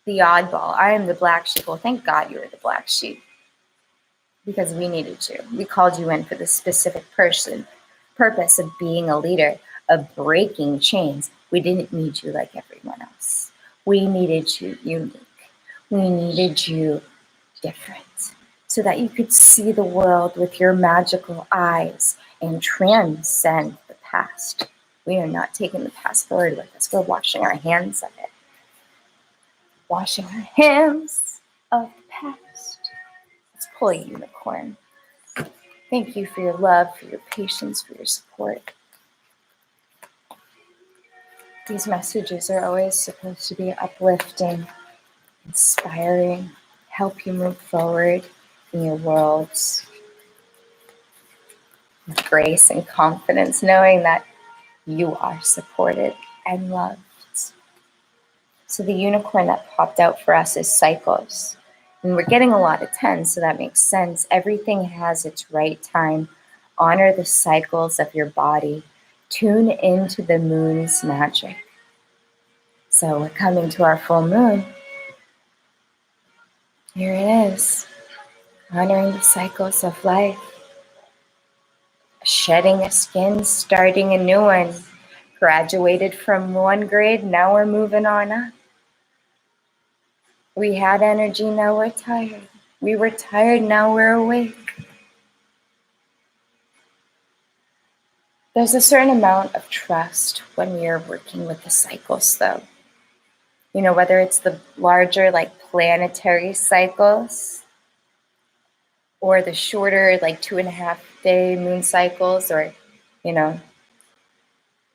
the oddball. I am the black sheep. Well, thank God you were the black sheep, because we needed you. We called you in for the specific purpose of being a leader, of breaking chains. We didn't need you like everyone else. We needed you unique. We needed you different, so that you could see the world with your magical eyes and transcend the past. We are not taking the past forward with us. We're washing our hands of it. Washing our hands of the past. Let's pull a unicorn. Thank you for your love, for your patience, for your support. These messages are always supposed to be uplifting, inspiring, help you move forward in your worlds with grace and confidence, knowing that you are supported and loved. So the unicorn that popped out for us is cycles. And we're getting a lot of 10s, so that makes sense. Everything has its right time. Honor the cycles of your body. Tune into the moon's magic. So we're coming to our full moon. Here it is. Honoring the cycles of life. Shedding a skin, starting a new one. Graduated from one grade, now we're moving on up. We had energy, now we're tired. We were tired, now we're awake. There's a certain amount of trust when we are working with the cycles, though. Whether it's the larger, planetary cycles, or the shorter, 2.5-day moon cycles, or,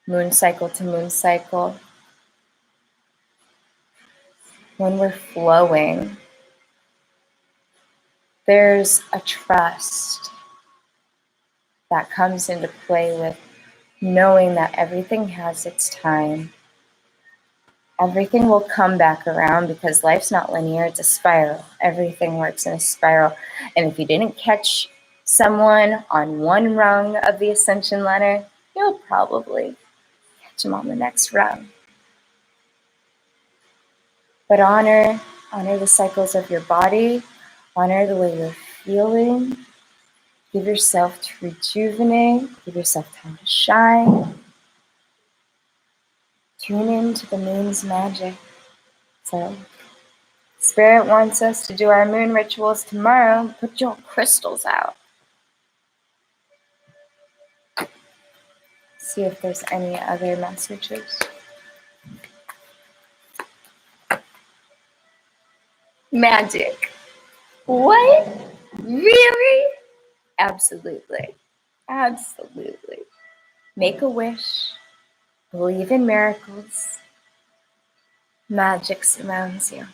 moon cycle to moon cycle. When we're flowing, there's a trust that comes into play with knowing that everything has its time. Everything will come back around, because life's not linear, it's a spiral. Everything works in a spiral. And if you didn't catch someone on one rung of the ascension ladder, you'll probably catch them on the next rung. But honor the cycles of your body, honor the way you're feeling. Give yourself to rejuvenate, give yourself time to shine. Tune into the moon's magic. So, Spirit wants us to do our moon rituals tomorrow. Put your crystals out. See if there's any other messages. Magic. What? Really? Absolutely. Absolutely. Make a wish. Believe in miracles. Magic surrounds you.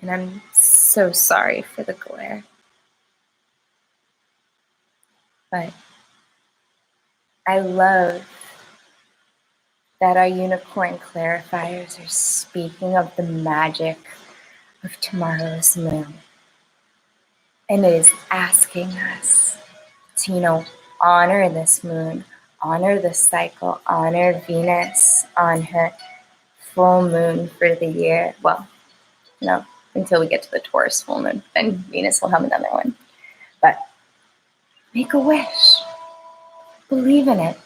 And I'm so sorry for the glare. But I love that our unicorn clarifiers are speaking of the magic of tomorrow's moon. And it is asking us to, honor this moon, honor this cycle, honor Venus on her full moon for the year. Well, until we get to the Taurus full moon, then Venus will have another one. But make a wish. Believe in it.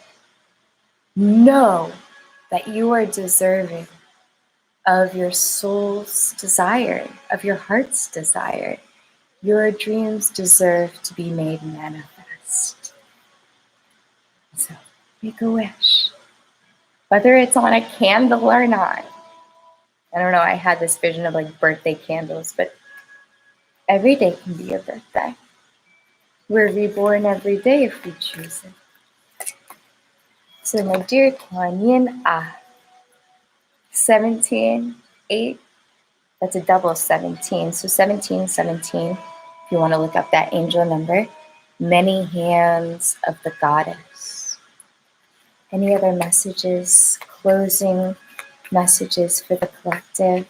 Know that you are deserving of your soul's desire, of your heart's desire. Your dreams deserve to be made manifest. So make a wish. Whether it's on a candle or not. I don't know, I had this vision of birthday candles, but every day can be your birthday. We're reborn every day if we choose it. So my dear Kuan Yin 17, 8, that's a double 17. So 17, 17, if you want to look up that angel number. Many hands of the goddess. Any other messages, closing messages for the collective?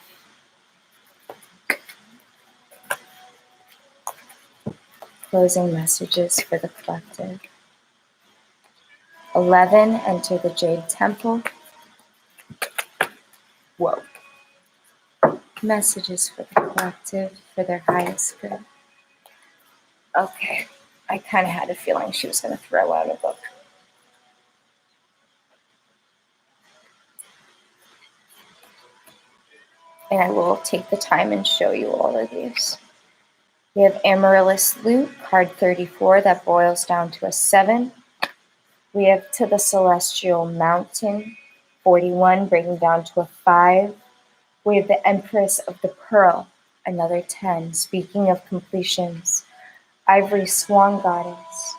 Closing messages for the collective. 11, enter the Jade Temple. Whoa. Messages for the collective, for their highest good. Okay, I kind of had a feeling she was going to throw out a book. And I will take the time and show you all of these. We have Amaryllis Lute, card 34, that boils down to a 7. We have To the Celestial Mountain, 41, breaking down to a 5. We have the Empress of the Pearl, another 10, speaking of completions. Ivory Swan Goddess,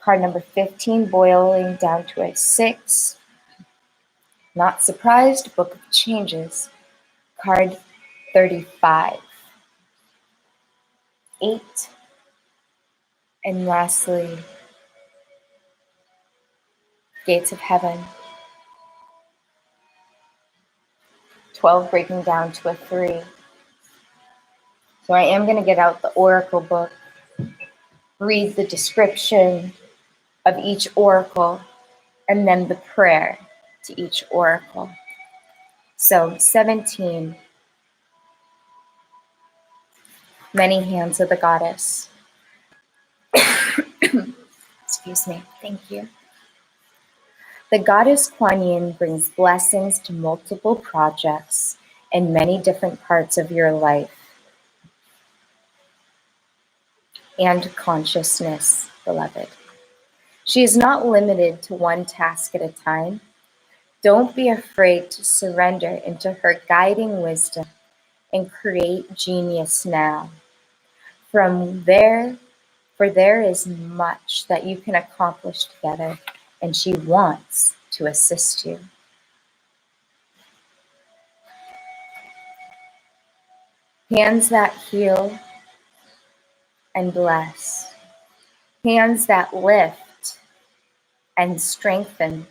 card number 15, boiling down to a 6. Not surprised, Book of Changes, card 35. 8. And lastly, Gates of Heaven, 12, breaking down to a 3. So I am going to get out the Oracle book, read the description of each Oracle, and then the prayer to each Oracle. So 17, many hands of the goddess. Excuse me, thank you. The goddess Kuan Yin brings blessings to multiple projects in many different parts of your life and consciousness, beloved. She is not limited to one task at a time. Don't be afraid to surrender into her guiding wisdom and create genius now. For there is much that you can accomplish together, and she wants to assist you. Hands that heal and bless. Hands that lift and strengthen.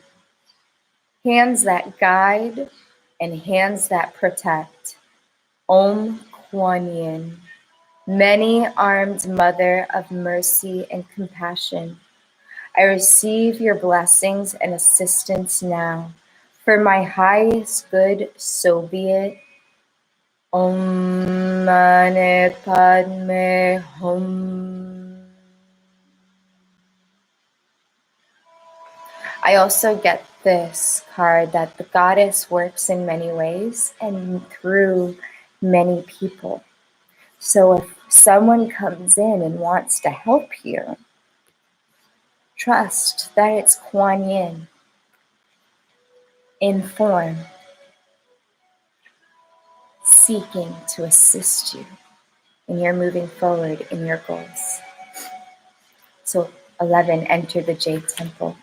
Hands that guide and hands that protect. Om Kuan Yin, many-armed mother of mercy and compassion. I receive your blessings and assistance now. For my highest good, so be it. Om Mani Padme Hum. I also get this card that the goddess works in many ways and through many people. So if someone comes in and wants to help you, trust that it's Kuan Yin in form, seeking to assist you when you're moving forward in your goals. So 11, enter the Jade Temple.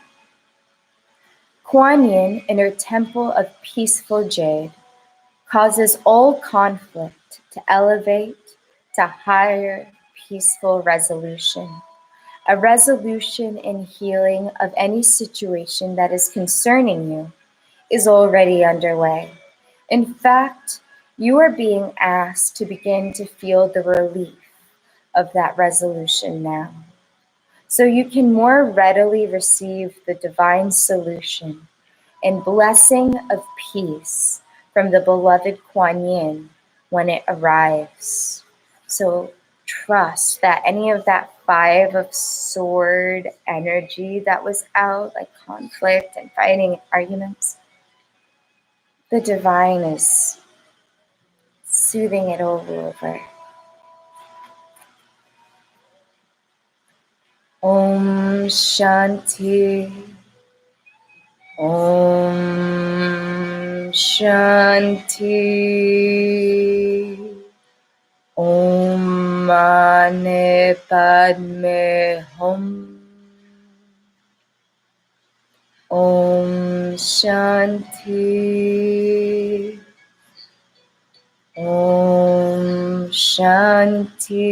Kuan Yin in her temple of peaceful jade causes all conflict to elevate to higher peaceful resolution. A resolution and healing of any situation that is concerning you is already underway. In fact, you are being asked to begin to feel the relief of that resolution now, so you can more readily receive the divine solution and blessing of peace from the beloved Kuan Yin when it arrives. So trust that any of that Five of Sword energy that was out, like conflict and fighting, arguments, the divine is soothing it all over. Om Shanti. Om Shanti. Om Mani Padme Hum. Om Shanti. Om Shanti.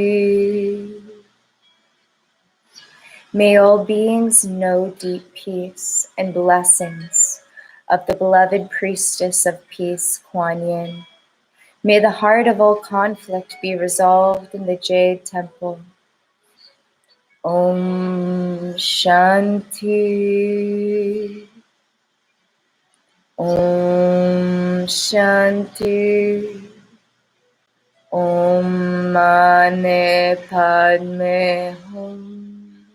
May all beings know deep peace and blessings of the beloved priestess of peace, Kuan Yin. May the heart of all conflict be resolved in the Jade Temple. Om Shanti. Om Shanti. Om Mani Padme Hum.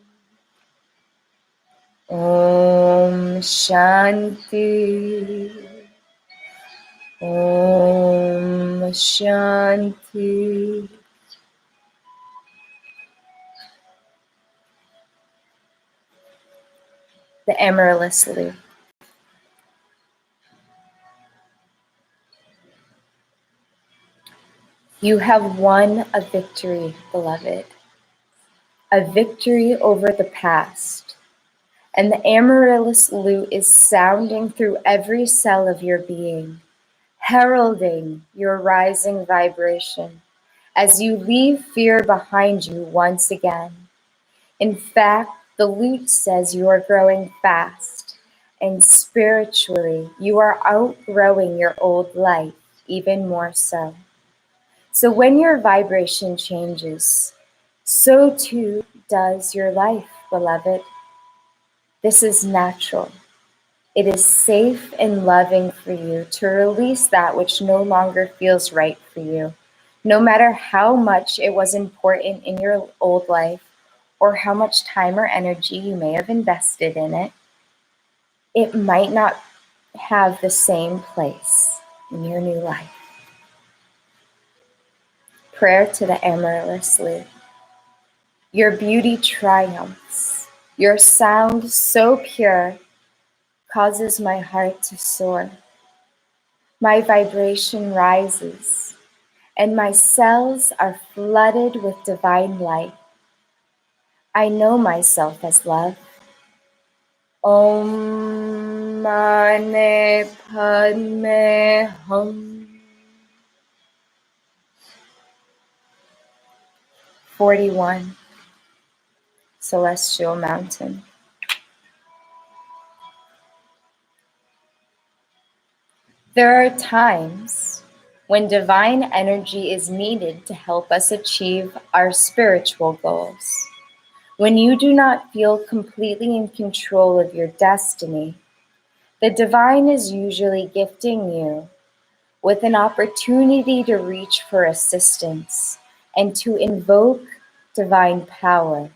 Om Shanti. Om Shanti. The Amaryllis Lute. You have won a victory, beloved, a victory over the past. And the Amaryllis Lute is sounding through every cell of your being, heralding your rising vibration as you leave fear behind you once again. In fact, the lute says you are growing fast, and spiritually, you are outgrowing your old life even more so. So when your vibration changes, so too does your life, beloved. This is natural. It is safe and loving for you to release that which no longer feels right for you, no matter how much it was important in your old life or how much time or energy you may have invested in it. It might not have the same place in your new life. Prayer to the Amaryllis Lute. Your beauty triumphs. Your sound so pure causes my heart to soar. My vibration rises, and my cells are flooded with divine light. I know myself as love. Om Mani Padme Hum. 41. Celestial Mountain. There are times when divine energy is needed to help us achieve our spiritual goals. When you do not feel completely in control of your destiny, the divine is usually gifting you with an opportunity to reach for assistance and to invoke divine power,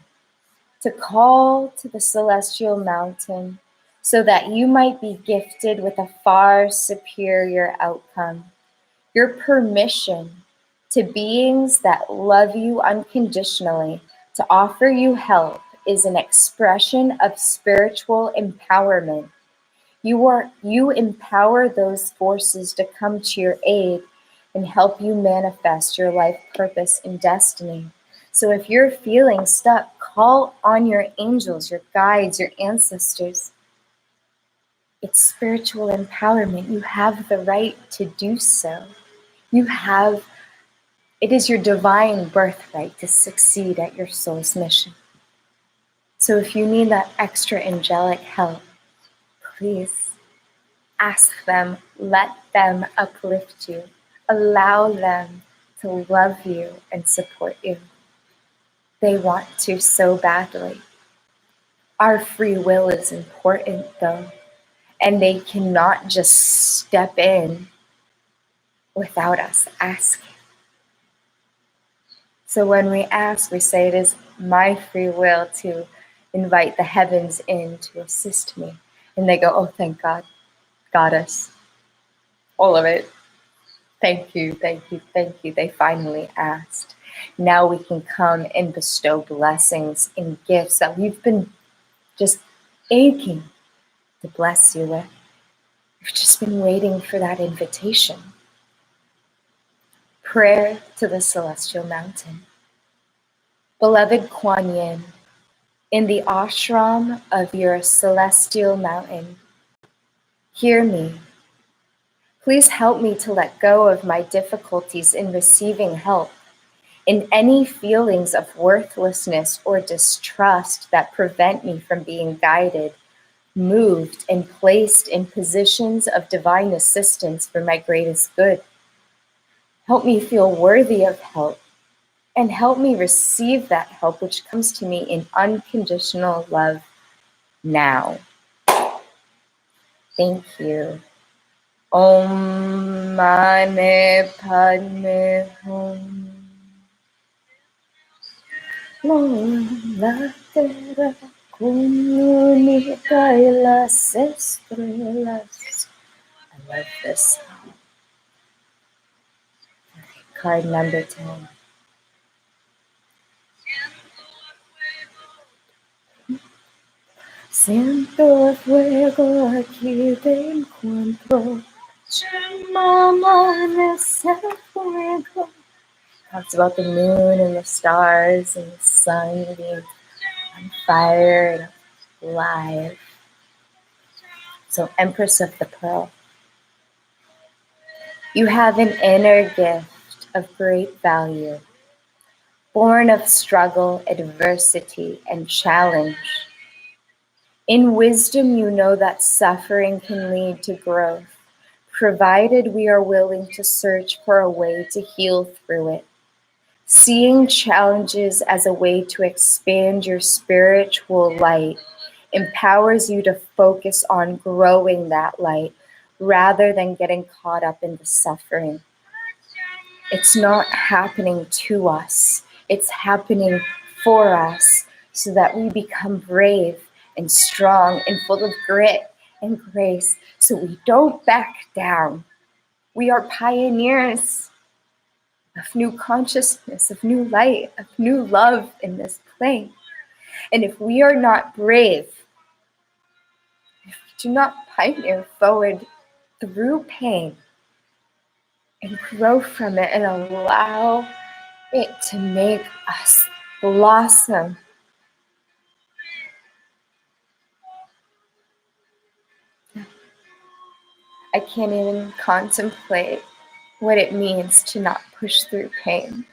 to call to the celestial mountain so that you might be gifted with a far superior outcome. Your permission to beings that love you unconditionally to offer you help is an expression of spiritual empowerment. You empower those forces to come to your aid and help you manifest your life purpose and destiny. So if you're feeling stuck, call on your angels, your guides, your ancestors. It's spiritual empowerment. You have the right to do so. It is your divine birthright to succeed at your soul's mission. So if you need that extra angelic help, please ask them, let them uplift you, allow them to love you and support you. They want to so badly. Our free will is important though, and they cannot just step in without us asking. So when we ask, we say, it is my free will to invite the heavens in to assist me. And they go, oh, thank God, Goddess, all of it. Thank you, thank you, thank you. They finally asked. Now we can come and bestow blessings and gifts that we've been just aching to bless you with. We've just been waiting for that invitation. Prayer to the celestial mountain. Beloved Kuan Yin, in the ashram of your celestial mountain, hear me. Please help me to let go of my difficulties in receiving help, in any feelings of worthlessness or distrust that prevent me from being guided, moved, and placed in positions of divine assistance for my greatest good. Help me feel worthy of help, and help me receive that help which comes to me in unconditional love now. Thank you. Om Mani Padme Hum. Latera Kumuni Kailas Estrellas. I love this song. Card number 10. Siento el fuego aquí te encuentro. Amanece el fuego. Talks about the moon and the stars and the sun being on fire and alive. So, Empress of the Pearl. You have an inner gift of great value, born of struggle, adversity, and challenge. In wisdom, you know that suffering can lead to growth, provided we are willing to search for a way to heal through it. Seeing challenges as a way to expand your spiritual light empowers you to focus on growing that light rather than getting caught up in the suffering. It's not happening to us. It's happening for us so that we become brave and strong and full of grit and grace so we don't back down. We are pioneers of new consciousness, of new light, of new love in this plane. And if we are not brave, if we do not pioneer forward through pain and grow from it and allow it to make us blossom, I can't even contemplate what it means to not push through pain.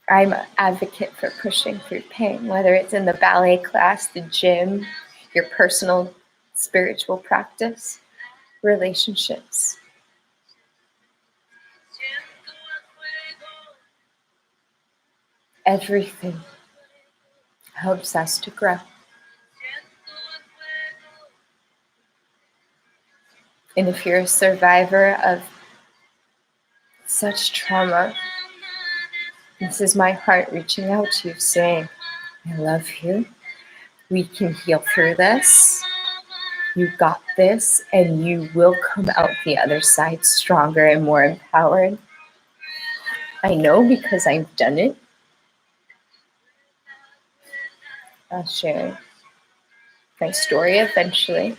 I'm an advocate for pushing through pain, whether it's in the ballet class, the gym, your personal spiritual practice, relationships. Everything helps us to grow. And if you're a survivor of such trauma, this is my heart reaching out to you saying, I love you. We can heal through this. You got this, and you will come out the other side stronger and more empowered. I know because I've done it. I'll share my story eventually.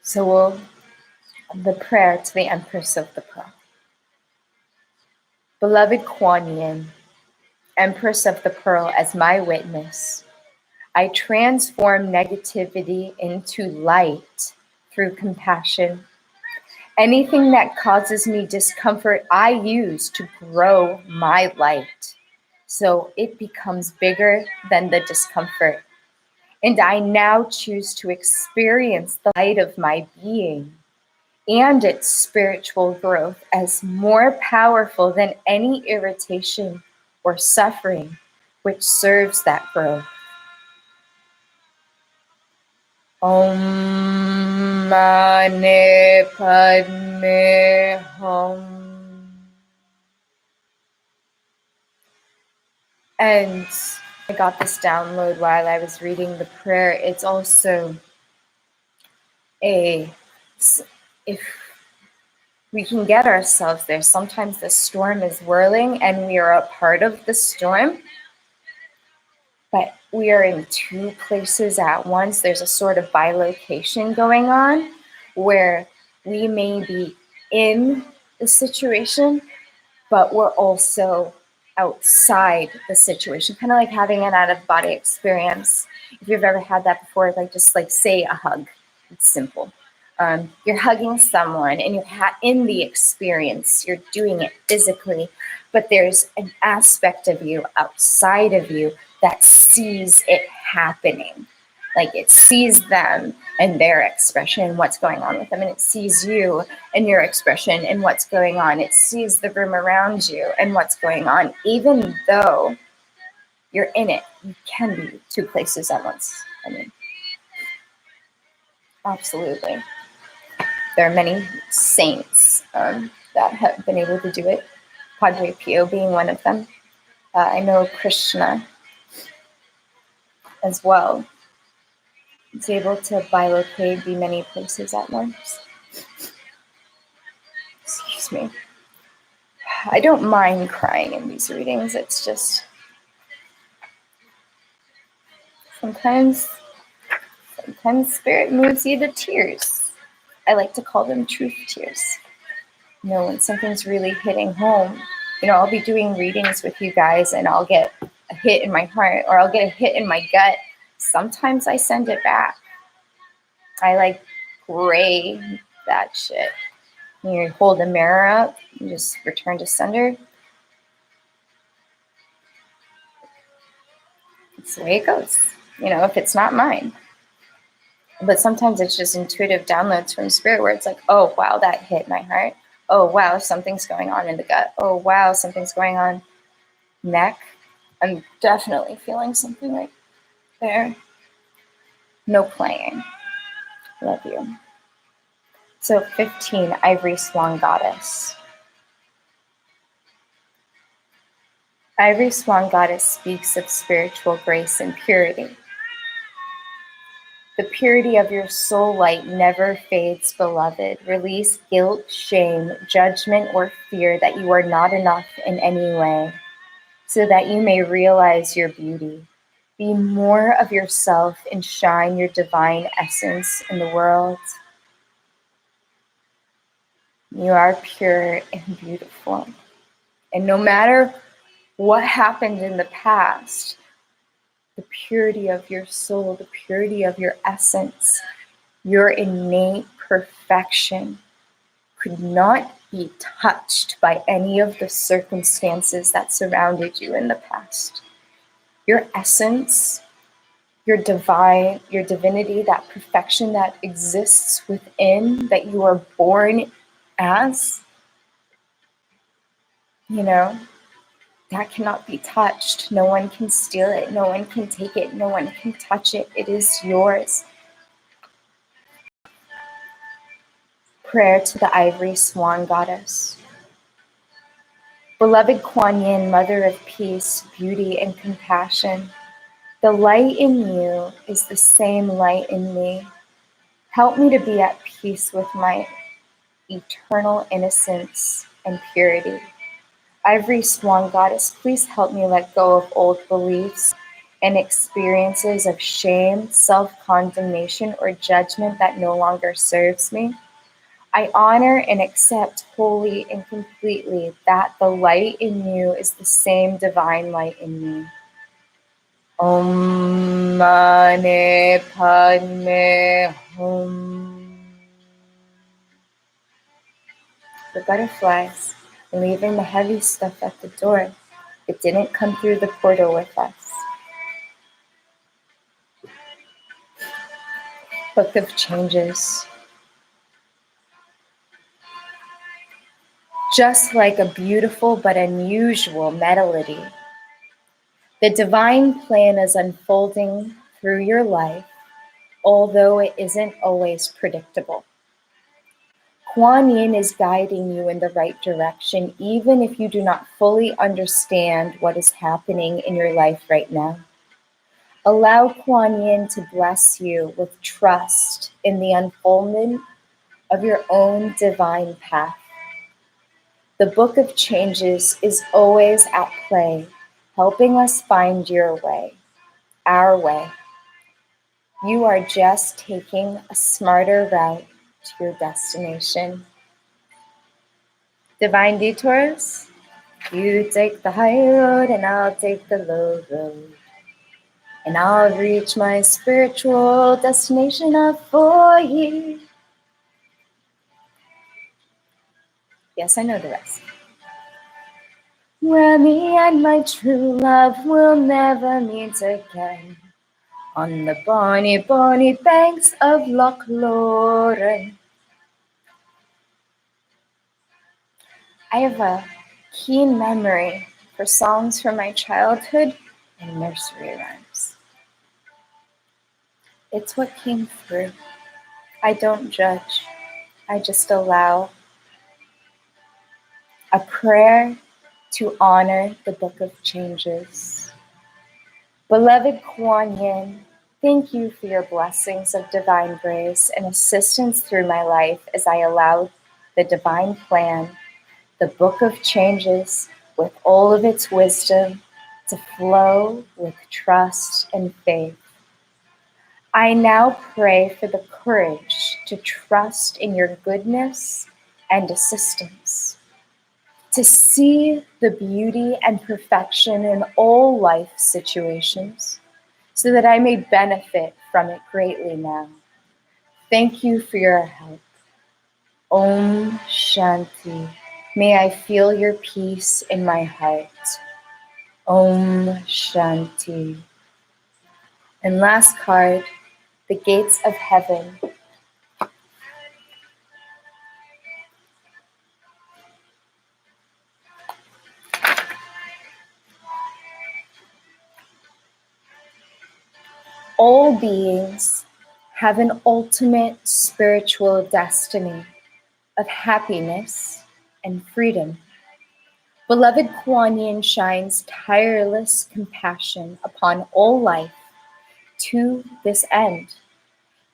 So the prayer to the Empress of the Pearl. Beloved Kuan Yin, Empress of the Pearl, as my witness, I transform negativity into light through compassion. Anything that causes me discomfort, I use to grow my light, so it becomes bigger than the discomfort. And I now choose to experience the light of my being and its spiritual growth as more powerful than any irritation or suffering which serves that growth. Om Mani Padme Hum. And I got this download while I was reading the prayer. It's also if we can get ourselves there. Sometimes the storm is whirling and we are a part of the storm, but we are in two places at once. There's a sort of bilocation going on where we may be in the situation, but we're also outside the situation, kind of like having an out-of-body experience. If you've ever had that before, just say a hug. It's simple. You're hugging someone and you're in the experience, you're doing it physically, but there's an aspect of you outside of you that sees it happening. Like it sees them and their expression and what's going on with them, and it sees you and your expression and what's going on. It sees the room around you and what's going on. Even though you're in it, you can be two places at once. I mean, absolutely. There are many saints that have been able to do it, Padre Pio being one of them. I know Krishna as well. He's able to bilocate, be many places at once. Excuse me. I don't mind crying in these readings. It's just sometimes spirit moves you to tears. I like to call them truth tears. When something's really hitting home, I'll be doing readings with you guys and I'll get a hit in my heart or I'll get a hit in my gut. Sometimes I send it back. I gray that shit. You hold the mirror up, you just return to sender. It's the way it goes, if it's not mine. But sometimes it's just intuitive downloads from spirit where it's like, oh, wow, that hit my heart. Oh, wow, something's going on in the gut. Oh, wow, something's going on neck. I'm definitely feeling something right there. No playing. Love you. So 15, Ivory Swan Goddess. Ivory Swan Goddess speaks of spiritual grace and purity. The purity of your soul light never fades, beloved. Release guilt, shame, judgment, or fear that you are not enough in any way, so that you may realize your beauty. Be more of yourself and shine your divine essence in the world. You are pure and beautiful. And no matter what happened in the past, the purity of your soul, the purity of your essence, your innate perfection could not be touched by any of the circumstances that surrounded you in the past. Your essence, your divinity, that perfection that exists within, that you are born as, that cannot be touched. No one can steal it. No one can take it. No one can touch it. It is yours. Prayer to the ivory swan goddess. Beloved Kuan Yin, mother of peace, beauty, and compassion, the light in you is the same light in me. Help me to be at peace with my eternal innocence and purity. Ivory Swan Goddess, please help me let go of old beliefs and experiences of shame, self-condemnation, or judgment that no longer serves me. I honor and accept wholly and completely that the light in you is the same divine light in me. Om Mani Padme Hum. The butterflies, leaving the heavy stuff at the door. It didn't come through the portal with us. Book of Changes. Just like a beautiful but unusual melody, the divine plan is unfolding through your life, although it isn't always predictable. Kuan Yin is guiding you in the right direction, even if you do not fully understand what is happening in your life right now. Allow Kuan Yin to bless you with trust in the unfoldment of your own divine path. The Book of Changes is always at play, helping us find your way, our way. You are just taking a smarter route to your destination. Divine detours, you take the high road and I'll take the low road. And I'll reach my spiritual destination of 4 years. Yes, I know the rest. Where me and my true love will never meet again. On the bonny, bonny banks of Loch Lomond. I have a keen memory for songs from my childhood and nursery rhymes. It's what came through. I don't judge. I just allow a prayer to honor the Book of Changes. Beloved Kuan Yin, thank you for your blessings of divine grace and assistance through my life as I allow the divine plan, the Book of Changes, with all of its wisdom, to flow with trust and faith. I now pray for the courage to trust in your goodness and assistance, to see the beauty and perfection in all life situations, so that I may benefit from it greatly now. Thank you for your help. Om Shanti. May I feel your peace in my heart. Om Shanti. And last card, the gates of heaven. All beings have an ultimate spiritual destiny of happiness and freedom. Beloved Kuan Yin shines tireless compassion upon all life to this end.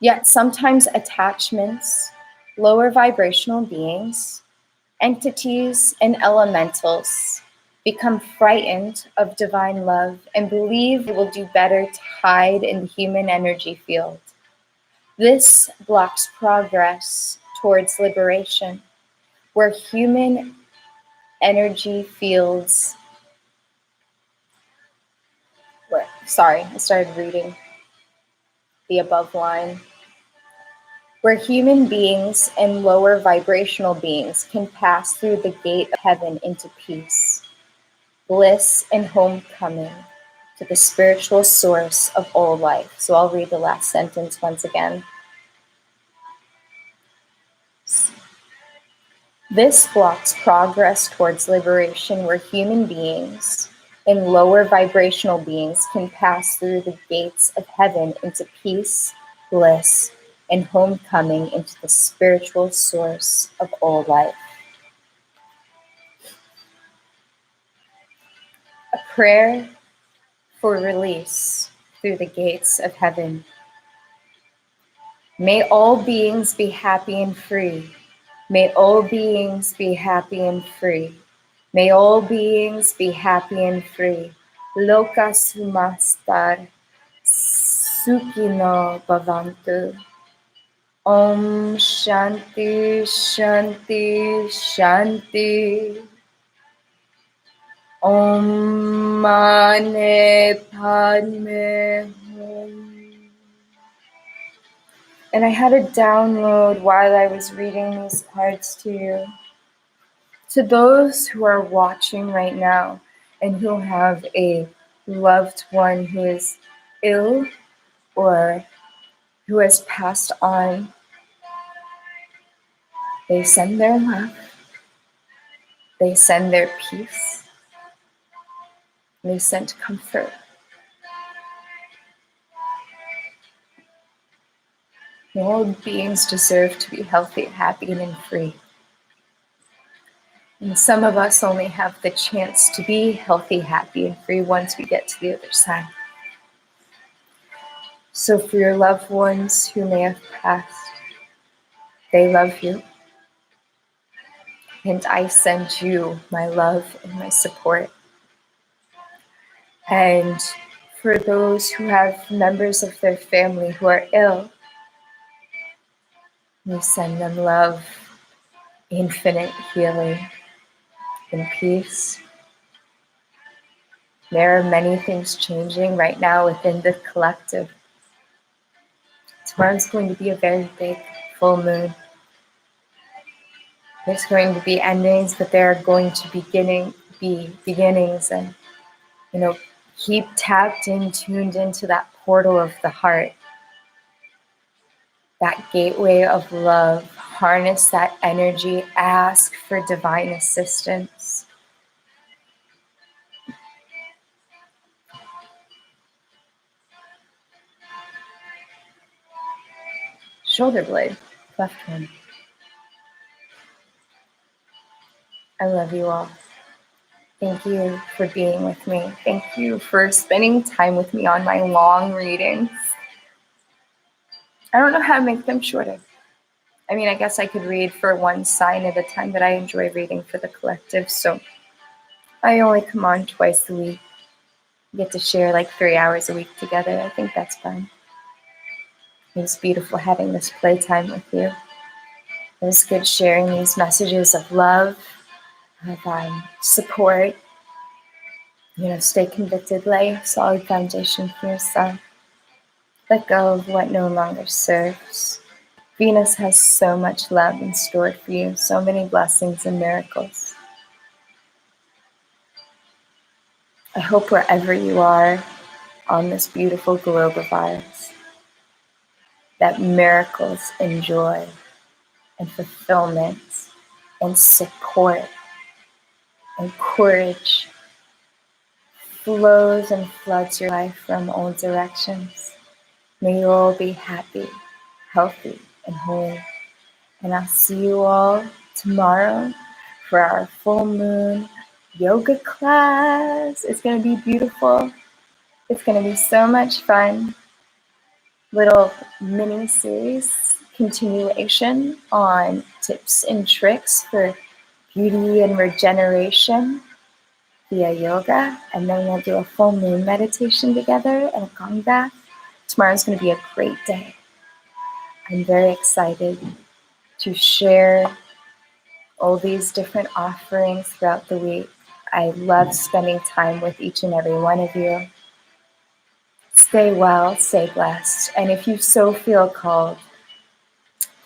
Yet sometimes attachments, lower vibrational beings, entities, and elementals become frightened of divine love and believe it will do better to hide in the human energy field. This blocks progress towards liberation, where human energy fields. I started reading the above line. Where human beings and lower vibrational beings can pass through the gate of heaven into peace, bliss, and homecoming to the spiritual source of all life. So I'll read the last sentence once again. This blocks progress towards liberation, where human beings and lower vibrational beings can pass through the gates of heaven into peace, bliss, and homecoming into the spiritual source of all life. A prayer for release through the gates of heaven. May all beings be happy and free. May all beings be happy and free. May all beings be happy and free. Loka sumastar sukhino bhavantu. Om Shanti Shanti Shanti. Om Mane Padme Hum. And I had a download while I was reading these cards to you. To those who are watching right now and who have a loved one who is ill or who has passed on, they send their love, they send their peace, they send comfort. All beings deserve to be healthy, happy, and free. And some of us only have the chance to be healthy, happy, and free once we get to the other side. So for your loved ones who may have passed, they love you. And I send you my love and my support. And for those who have members of their family who are ill, we send them love, infinite healing, and peace. There are many things changing right now within the collective. Tomorrow's going to be a very big full moon. There's going to be endings, but there are going to be beginnings, and keep tapped in, tuned into that portal of the heart, that gateway of love. Harness that energy, ask for divine assistance. Shoulder blade, left one. I love you all. Thank you for being with me. Thank you for spending time with me on my long readings. I don't know how to make them shorter. I mean, I guess I could read for one sign at a time, but I enjoy reading for the collective, so I only come on twice a week. We get to share like 3 hours a week together. I think that's fun. It was beautiful having this playtime with you. It was good sharing these messages of love, of support. Stay convicted, lay a solid foundation for yourself. Let go of what no longer serves. Venus has so much love in store for you, so many blessings and miracles. I hope wherever you are on this beautiful globe of ours, that miracles and joy and fulfillment and support and courage flows and floods your life from all directions. May you all be happy, healthy, and whole. And I'll see you all tomorrow for our full moon yoga class. It's going to be beautiful. It's going to be so much fun. Little mini series continuation on tips and tricks for beauty and regeneration via yoga. And then we'll do a full moon meditation together and a Gong bath. Tomorrow's going to be a great day. I'm very excited to share all these different offerings throughout the week. I love spending time with each and every one of you. Stay well, stay blessed. And if you so feel called,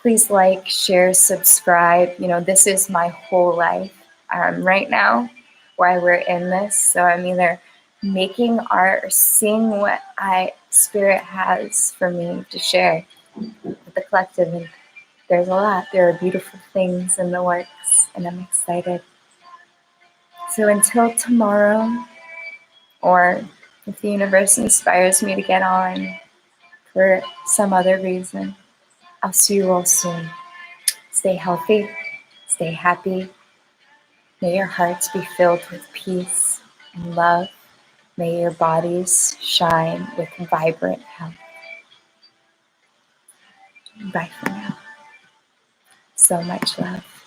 please like, share, subscribe. This is my whole life right now while we're in this. So I'm either making art or seeing what Spirit has for me to share with the collective. And there's a lot. There are beautiful things in the works. and I'm excited. So until tomorrow, or if the universe inspires me to get on for some other reason, I'll see you all soon. Stay healthy, stay happy. May your hearts be filled with peace and love. May your bodies shine with vibrant health. Bye for now. So much love.